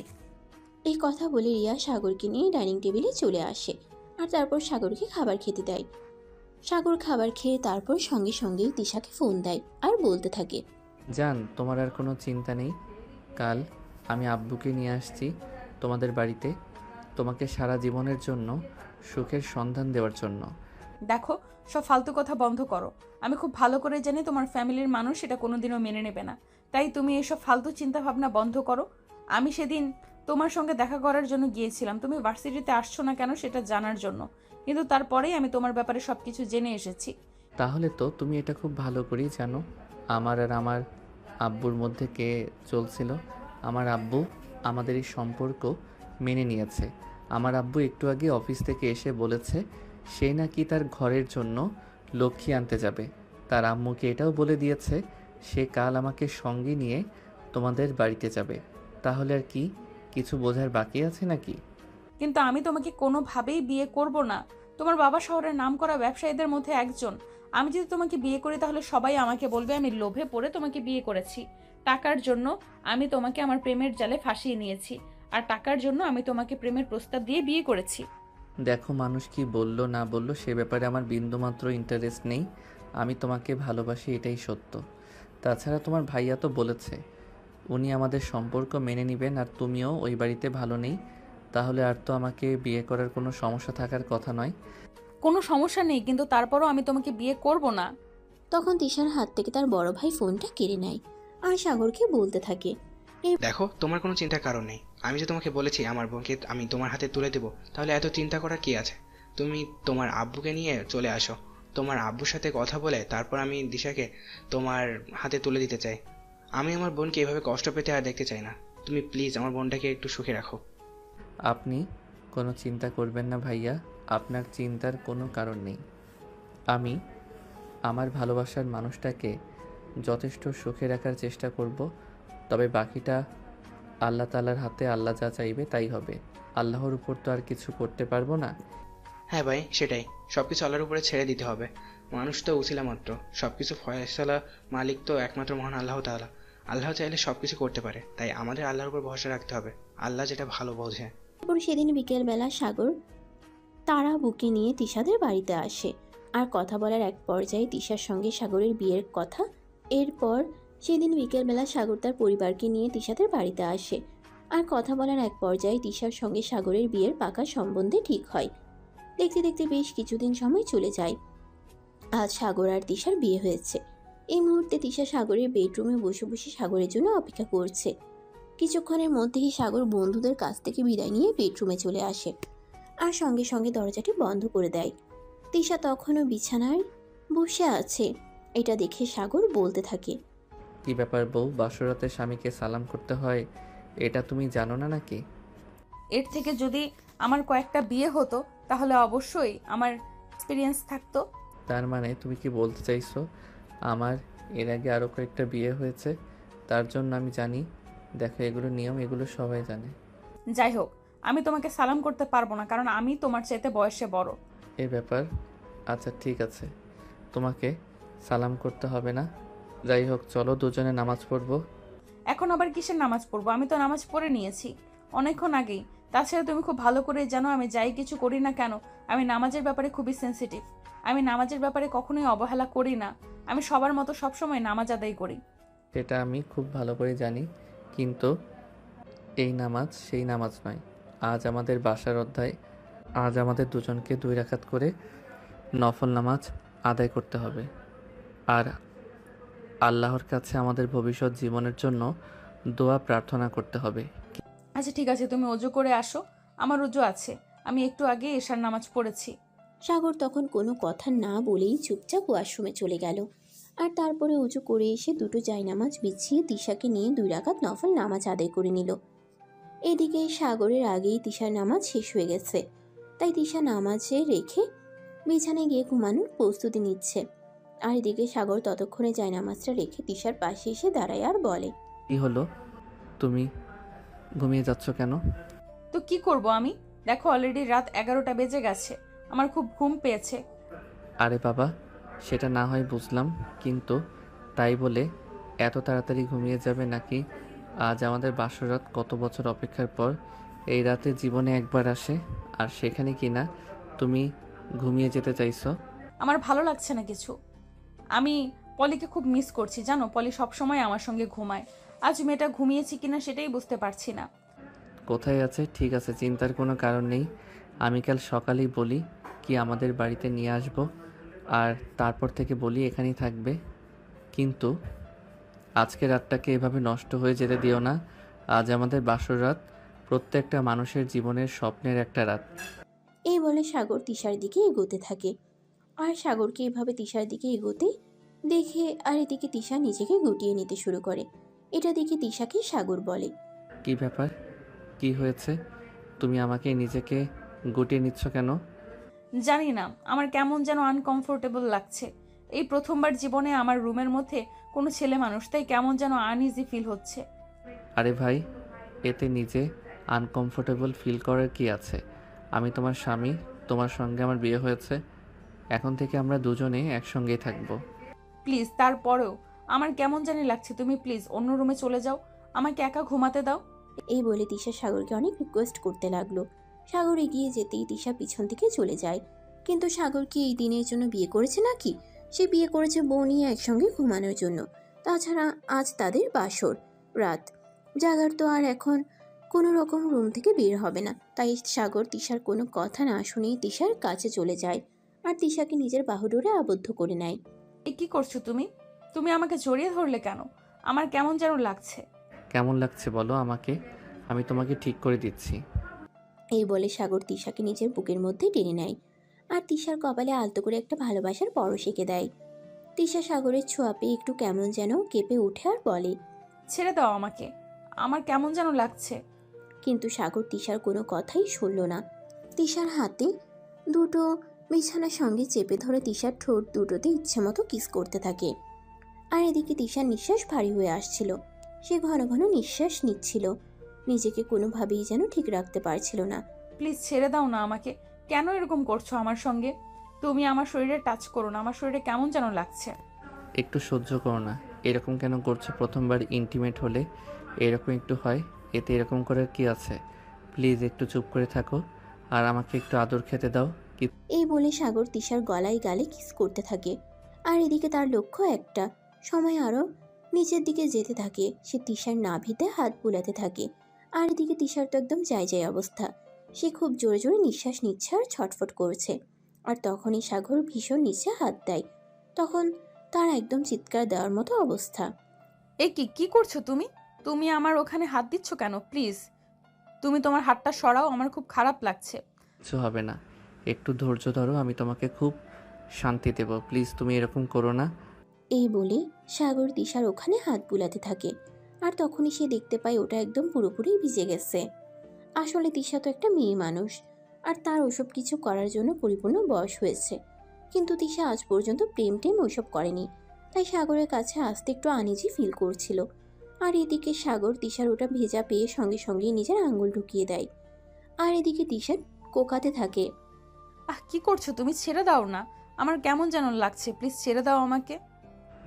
এই কথা বলে রিয়া সাগরকে নিয়ে ডাইনিং টেবিলে চলে আসে আর তারপর সাগরকে খাবার খেতে দেয়। সাগর খাবার খেয়ে তারপর সঙ্গে সঙ্গেই তিশাকে ফোন দেয় আর বলতে থাকে, জান, তোমার আর কোনো চিন্তা নেই। কাল আমি আব্বুকে নিয়ে আসছি তোমাদের বাড়িতে, তোমাকে সারা জীবনের জন্য সুখের সন্ধান দেওয়ার জন্য। দেখো, সব ফালতু কথা বন্ধ করো। আমি খুব ভালো করে জানি তোমার ফ্যামিলির মানুষ এটা কোনোদিনও মেনে নেবে না, তাই তুমি এসব ফালতু চিন্তা ভাবনা বন্ধ করো। আমি সেদিন তোমার সঙ্গে দেখা করার জন্য গিয়েছিলাম, তুমি ভার্সিটিতে আসছো না কেন সেটা জানার জন্য, কিন্তু তারপরেই আমি তোমার ব্যাপারে সব কিছু জেনে এসেছি। তাহলে তো তুমি এটা খুব ভালো করেই জানো আমার আর আমার আব্বুর মধ্যে কে চলছিল। আমার আব্বু আমাদের এই সম্পর্ক মেনে নিয়েছে। আমার আব্বু একটু আগে অফিস থেকে এসে বলেছে সে নাকি তার ঘরের জন্য লক্ষ্মী আনতে যাবে। তার আম্মুকে এটাও বলে দিয়েছে সে কাল আমাকে সঙ্গে নিয়ে তোমাদের বাড়িতে যাবে। তাহলে আর কি কিছু বোঝার বাকি আছে নাকি? কিন্তু আমি তোমাকে কোনোভাবেই বিয়ে করব না। তোমার বাবা শহরের নামকরা ব্যবসায়ীদের মধ্যে একজন। আমি যদি তোমাকে বিয়ে করি তাহলে সবাই আমাকে বলবে আমি লোভে পড়ে তোমাকে বিয়ে করেছি। টাকার জন্য আমি তোমাকে আমার প্রেমের জালে ফাঁসিয়ে নিয়েছি, আর টাকার জন্য আমি তোমাকে প্রেমের প্রস্তাব দিয়ে বিয়ে করেছি। দেখো, মানুষ কি বলল না বলল সে ব্যাপারে আমার বিন্দুমাত্র ইন্টারেস্ট নেই। আমি তোমাকে ভালোবাসি, এটাই সত্য। তাছাড়া তোমার ভাইয়া তো বলেছে উনি আমাদের সম্পর্ক মেনে নেবেন, আর তুমিও ওই বাড়িতে ভালো নেই। তাহলে আর তো আমাকে বিয়ে করার কোনো সমস্যা থাকার কথা নয়। কোনো সমস্যা নেই, কিন্তু তারপরও আমি তোমাকে বিয়ে করব না। তখন তিশার হাত থেকে তার বড় ভাই ফোনটা কেড়ে নেয় আর সাগরকে বলতে থাকে, দেখো, তোমার কোনো চিন্তার কারণ নেই। আমি যে তোমাকে বলেছি আমার বোনকে আমি তোমার হাতে তুলে দেবো, তাহলে এত চিন্তা করার কি আছে? তুমি তোমার আব্বুকে নিয়ে চলে আসো। তোমার আব্বুর সাথে কথা বলে তারপর আমি দিশাকে তোমার হাতে তুলে দিতে চাই। আমি আমার বোনকে এভাবে কষ্ট পেতে আর দেখতে চাই না। তুমি প্লিজ আমার বোনটাকে একটু সুখে রাখো। আপনি কোনো চিন্তা করবেন না ভাইয়া, আপনার চিন্তার কোনো কারণ নেই। আমি আমার ভালোবাসার মানুষটাকে যথেষ্ট সুখে রাখার চেষ্টা করব, তবে বাকিটা আল্লাহ তাআলার হাতে, আল্লাহ যা চাইবে তাই হবে। আল্লাহর উপর তো আর কিছু করতে পারবো না। হ্যাঁ ভাই, সেটাই, সবকিছু আল্লাহর উপরে ছেড়ে দিতে হবে। মানুষ তো উছিলা মাত্র, সবকিছু ফয়সালা মালিক তো একমাত্র মহান আল্লাহ তাআলা। আল্লাহ চাইলে সবকিছু করতে পারে, তাই আমাদের আল্লাহর উপর ভরসা রাখতে হবে। আল্লাহ যেটা ভালো বোঝে। তারপর সেদিন বিকেলবেলা সাগর তারা বুকে নিয়ে তিশাদের বাড়িতে আসে। আর কথা বলার এক পর্যায়ে তিশার সঙ্গে সাগরের বিয়ের কথা। এরপর সেদিন বিকেলবেলা সাগর তার পরিবারকে নিয়ে তিশাদের বাড়িতে আসে। আর কথা বলার এক পর্যায়ে তিশার সঙ্গে সাগরের বিয়ের পাকা সম্বন্ধে ঠিক হয়। দেখতে দেখতে বেশ কিছুদিন সময় চলে যায়। আজ সাগর আর তিশার বিয়ে হয়েছে। এই মুহূর্তে তিশা সাগরের বেডরুমে বসে বসে সাগরের জন্য অপেক্ষা করছে। কিছুক্ষণের মধ্যেই সাগর বন্ধুদের কাছ থেকে বিদায় নিয়ে বেডরুমে চলে আসে আর সঙ্গে সঙ্গে দরজাটি বন্ধ করে দেয়। তিশা তখনও বিছানায় বসে আছে। এটা দেখে সাগর বলতে থাকে, কি ব্যাপার বউ, বাসরাতে স্বামীকে সালাম করতে হয়, এটা তুমি জানো না নাকি? এর থেকে যদি আমার কয়েকটা বিয়ে হতো তাহলে অবশ্যই আমার এক্সপিরিয়েন্স থাকতো। তার মানে তুমি কি বলতে চাইছো আমার এর আগে আরও কয়েকটা বিয়ে হয়েছে, তার জন্য আমি জানি? দেখো, এগুলো নিয়ম, এগুলো সবাই জানে। যাই হোক, আমি তোমাকে সালাম করতে পারবো না, কারণ আমি তোমার চাইতে বয়সে বড়। এই ব্যাপার, আচ্ছা ঠিক আছে, তোমাকে সালাম করতে হবে না। যাই হোক, চলো দুজনে নামাজ পড়বো। এখন আবার কিসের নামাজ পড়বো? আমি তো নামাজ পড়ে নিয়েছি অনেকক্ষণ আগেই। তাছাড়া তুমি খুব ভালো করে জানো আমি যাই কিছু করি না কেন, আমি নামাজের ব্যাপারে খুবই সেনসিটিভ। আমি নামাজের ব্যাপারে কখনোই অবহেলা করি না। আমি সবার মতো সবসময় নামাজ আদায় করি। সেটা আমি খুব ভালো করে জানি, কিন্তু এই নামাজ সেই নামাজ নয়। আজ আমাদের বাসার অধ্যায়, আজ আমাদের দুজনকে 2 রাকাত করে নফল নামাজ আদায় করতে হবে। আর আল্লাহর কাছে আমাদের ভবিষ্যৎ জীবনের জন্য দোয়া প্রার্থনা করতে হবে। আচ্ছা ঠিক আছে, তুমি অজু করে আসো। আমার অজু আছে, আমি একটু আগে এশার নামাজ পড়েছি। সাগর তখন কোনো কথা না বলেই চুপচাপ ওয়াশরুমে চলে গেল। আর তারপরে উঁচু করে এসে দুটো জায়নামাজ বিছিয়ে তিশাকে নিয়ে 2 রাকাত নফল নামাজ আদায় করে নিল। এদিকে সাগরের আগেই তিশার নামাজ শেষ হয়ে গেছে, তাই তিশা নামাজে রেখে বিছানায় গিয়ে ঘুমানোর প্রস্তুতি নিচ্ছে। আর এদিকে সাগর ততক্ষণে জায়নামাজটা রেখে তিশার পাশে এসে দাঁড়ায় আর বলে, কি হলো, তুমি ঘুমিয়ে যাচ্ছ কেন? তো কি করব আমি? দেখো, অলরেডি রাত 11টা বেজে গেছে, আমার খুব ঘুম পেয়েছে। আরে বাবা, সেটা না হয় বুঝলাম, কিন্তু তাই বলে এত তাড়াতাড়ি ঘুমিয়ে যাবে নাকি? আজ আমাদের বাসরাত কত বছর অপেক্ষার পর এই রাতে জীবনে একবার আসে, আর সেখানে কি না তুমি ঘুমিয়ে যেতে চাইছো? আমার ভালো লাগছে না কিছু। আমি পলিকে খুব মিস করছি, জানো? পলি সবসময় আমার সঙ্গে ঘুমায়। আজ মেয়েটা ঘুমিয়েছি কিনা সেটাই বুঝতে পারছি না। কোথায় আছে? ঠিক আছে, চিন্তার কোনো কারণ নেই। আমি কাল সকালেই বলি কি আমাদের বাড়িতে নিয়ে আসবো, আর তারপর থেকে বলি এখানেই থাকবে। কিন্তু আজকে রাতটাকে এভাবে নষ্ট হয়ে যেতে দিও না। আজ আমাদের বাসর রাত, প্রত্যেকটা মানুষের জীবনের স্বপ্নের একটা রাত। এই বলে সাগর তিশার দিকে এগোতে থাকে। আর সাগরকে এভাবে তিশার দিকে এগোতে দেখে আর এদিকে তিশা নিজেকে গুটিয়ে নিতে শুরু করে। এটা দেখে তিশাকে সাগর বলে, কি ব্যাপার, কি হয়েছে? তুমি আমাকে নিজেকে গুটিয়ে নিচ্ছ কেন? জানি না, আমার কেমন যেন আনকমফোর্টেবল লাগছে। এই প্রথমবার জীবনে আমার রুমের মধ্যে কোনো ছেলে মানুষ, তাই কেমন যেন আনইজি ফিল হচ্ছে। আরে ভাই, এতে নিজে আনকমফোর্টেবল ফিল করার কি আছে? আমি তোমার স্বামী, তোমার সঙ্গে আমার বিয়ে হয়েছে, এখন থেকে আমরা দুজনেই একসঙ্গেই থাকবো। প্লিজ, তারপরেও আমার কেমন জানি লাগছে। তুমি প্লিজ অন্য রুমে চলে যাও, আমাকে একা ঘুমাতে দাও। এই বলে তিশা সাগরকে অনেক রিকোয়েস্ট করতে লাগলো। সাগর এগিয়ে যেতেই তিশা পিছন থেকে চলে যায়। কিন্তু সাগর কি এই দিনের জন্য বিয়ে করেছে নাকি? সে বিয়ে করেছে বউ নিয়ে একসঙ্গে ঘুমানোর জন্য। তাছাড়া আজ তাদের বাসর রাত, জাগার তো আর এখন কোনো রকম রুম থেকে বের হবে না। তাই সাগর তিশার কোনো কথা না শুনেই তিশার কাছে চলে যায় আর তিশাকে নিজের বাহুডোরে আবদ্ধ করে নেয়। এ কি করছো তুমি? তুমি আমাকে জড়িয়ে ধরলে কেন? আমার কেমন যেন লাগছে। কেমন লাগছে বলো আমাকে? আমি তোমাকে ঠিক করে দিচ্ছি। এই বলে সাগর তিশাকে নিজের বুকের মধ্যে টেনে নেয় আর তিশার কপালে আলতো করে একটা ভালোবাসার পরশ এঁকে দেয়। তিশা সাগরের ছোঁয়া পেয়ে একটু কেমন যেন কেঁপে ওঠে আর বলে, ছেড়ে দাও আমাকে, আমার কেমন যেন লাগছে। কিন্তু সাগর তিশার কোনো কথাই শুনল না। তিশার হাতে দুটো বিছানার সঙ্গে চেপে ধরে তিশার ঠোঁট দুটোতে ইচ্ছে মতো কিস করতে থাকে। আর এদিকে তিশার নিঃশ্বাস ভারী হয়ে আসছিল। সে ঘন ঘন নিঃশ্বাস নিচ্ছিল, নিজেকে কোনোভাবেই যেন ঠিক রাখতে পারছিল না। প্লিজ ছেড়ে দাও না আমাকে, কেন এরকম করছো আমার সঙ্গে? তুমি আমার শরীরে টাচ করো না, আমার শরীরে কেমন যেন লাগছে। একটু সহ্য করো না। এরকম কেন করছো? প্রথমবার ইন্টিমেট হলে এরকম একটু হয়, এতে এরকম করার কি আছে? প্লিজ একটু চুপ করে থাকো আর আমাকে একটু আদর খেতে দাও। এই বলে সাগর তিশার গলায় গালে কিস করতে থাকে। আর এদিকে তার লক্ষ্য একটা, সময় আরও নিচের দিকে যেতে থাকে। সে তিশার নাভিতে হাত বুলাতে থাকে। আর এদিকে তিশার তো একদম যায় অবস্থা। সে খুব জোরে জোরে নিঃশ্বাস নিচ্ছে আর ছটফট করছে। আর তখনই সাগর ভীষণ নিচে হাত দেয়। তখন তার একদম চিৎকার দেওয়ার মতো অবস্থা। এ কি করছো তুমি? তুমি আমার ওখানে হাত দিচ্ছ কেন? প্লিজ তুমি তোমার হাতটা সরাও, আমার খুব খারাপ লাগছে। কিছু হবে না, একটু ধৈর্য ধরো, আমি তোমাকে খুব শান্তি দেব। প্লিজ তুমি এরকম করো না। এই বলে সাগর তিশার ওখানে হাত বুলাতে থাকে। আর তখনই সে দেখতে পায় ওটা একদম পুরোপুরি ভিজে গেছে। আসলে তিশা তো একটা মেয়ে মানুষ, আর তার ওসব কিছু করার জন্য পরিপূর্ণ বয়স হয়েছে। কিন্তু তিশা আজ পর্যন্ত প্রেম ওইসব করেনি, তাই সাগরের কাছে আসতে একটু আনইজি ফিল করছিল। আর এদিকে সাগর তিশার ওটা ভেজা পেয়ে সঙ্গে সঙ্গেই নিজের আঙ্গুল ঢুকিয়ে দেয়। আর এদিকে তিশা কোকাতে থাকে। কি করছো তুমি? ছেড়ে দাও না, আমার কেমন যেন লাগছে, প্লিজ ছেড়ে দাও আমাকে।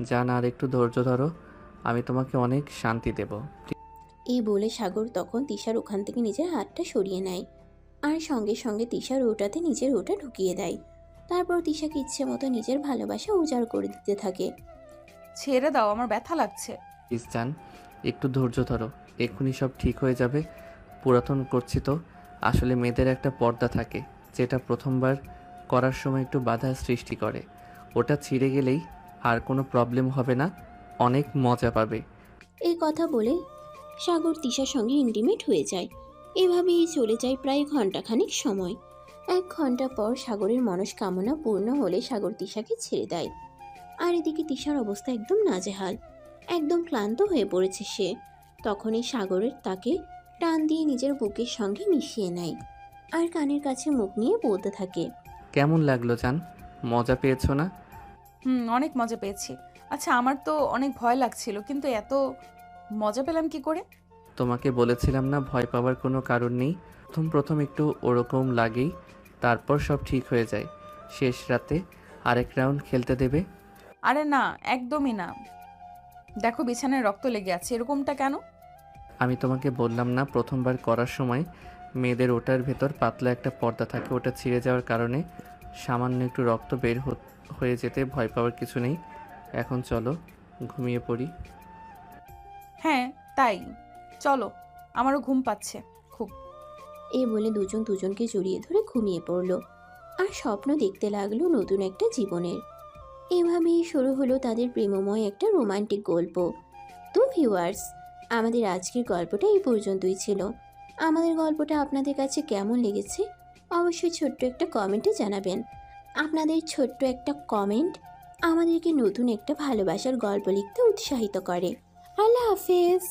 জান, আর একটু ধৈর্য ধরো, আমি তোমাকে অনেক শান্তি দেব। এই বলে সাগর তখন তিশার ওখান থেকে নিজের হাতটা সরিয়ে নেয় আর সঙ্গে সঙ্গে তিশার ওটাতে নিজের ওটা ঢুকিয়ে দেয়। তারপর তিশাকে ইচ্ছে মতো নিজের ভালোবাসা উজাড় করে দিতে থাকে। ছেড়ে দাও, আমার ব্যথা লাগছে। প্লিজ জান, একটু ধৈর্য ধরো, এক্ষুনি সব ঠিক হয়ে যাবে। পুরাতন করছি তো। আসলে মেয়েদের একটা পর্দা থাকে, যেটা প্রথমবার করার সময় একটু বাধা সৃষ্টি করে। ওটা ছিঁড়ে গেলেই আর কোনো প্রবলেম হবে না, অনেক মজা পাবে। এই কথা বলে সাগর তিশার সঙ্গে ইন্টিমেট হয়ে যায়। এভাবেই চলে যায় প্রায় ঘন্টাখানেক সময়। 1 ঘন্টা পর সাগরের মনস্কামনা পূর্ণ হলে সাগর তিশাকে ছেড়ে দেয়। আর এদিকে তিশার অবস্থা একদম নাজেহাল, একদম ক্লান্ত হয়ে পড়েছে সে। তখনই সাগরের তাকে টান দিয়ে নিজের বুকের সঙ্গে মিশিয়ে নেয় আর কানের কাছে মুখ নিয়ে বলতে থাকে, কেমন লাগলো জান? মজা পেয়েছো না? অনেক মজা পেয়েছি। আচ্ছা, আমার তো অনেক ভয় লাগছিল, কিন্তু এত মজা পেলাম কি করে? তোমাকে বলেছিলাম না, ভয় পাওয়ার কোনো কারণ নেই। প্রথম একটু ওরকম লাগেই, তারপর সব ঠিক হয়ে যায়। শেষ রাতে আরেক রাউন্ড খেলতে দেবে? আরে না, একদমই না। দেখো বিছানায় রক্ত লেগে আছে, এরকমটা কেন? আমি তোমাকে বললাম না, প্রথমবার করার সময় মেয়েদের ওটার ভেতর পাতলা একটা পর্দা থাকে, ওটা ছিঁড়ে যাওয়ার কারণে সামান্য একটু রক্ত বের হয়ে যেতে ভয় পাওয়ার কিছু নেই। এখন চলো ঘুমিয়ে পড়ি। হ্যাঁ তাই, চলো, আমারও ঘুম পাচ্ছে খুব। এই বলে দুজন দুজনকে জড়িয়ে ধরে ঘুমিয়ে পড়ল আর স্বপ্ন দেখতে লাগলো নতুন একটা জীবনের। এভাবেই শুরু হলো তাদের প্রেমময় একটা রোমান্টিক গল্প। তো ভিউয়ার্স, আমাদের আজকের গল্পটা এই পর্যন্তই ছিল। আমাদের গল্পটা আপনাদের কাছে কেমন লেগেছে অবশ্যই ছোট্ট একটা কমেন্টে জানাবেন। আপনাদের ছোট্ট একটা কমেন্ট আমাদেরকে নতুন একটা ভালোবাসার গল্প লিখতে উৎসাহিত করে। আল্লাহ হাফেজ।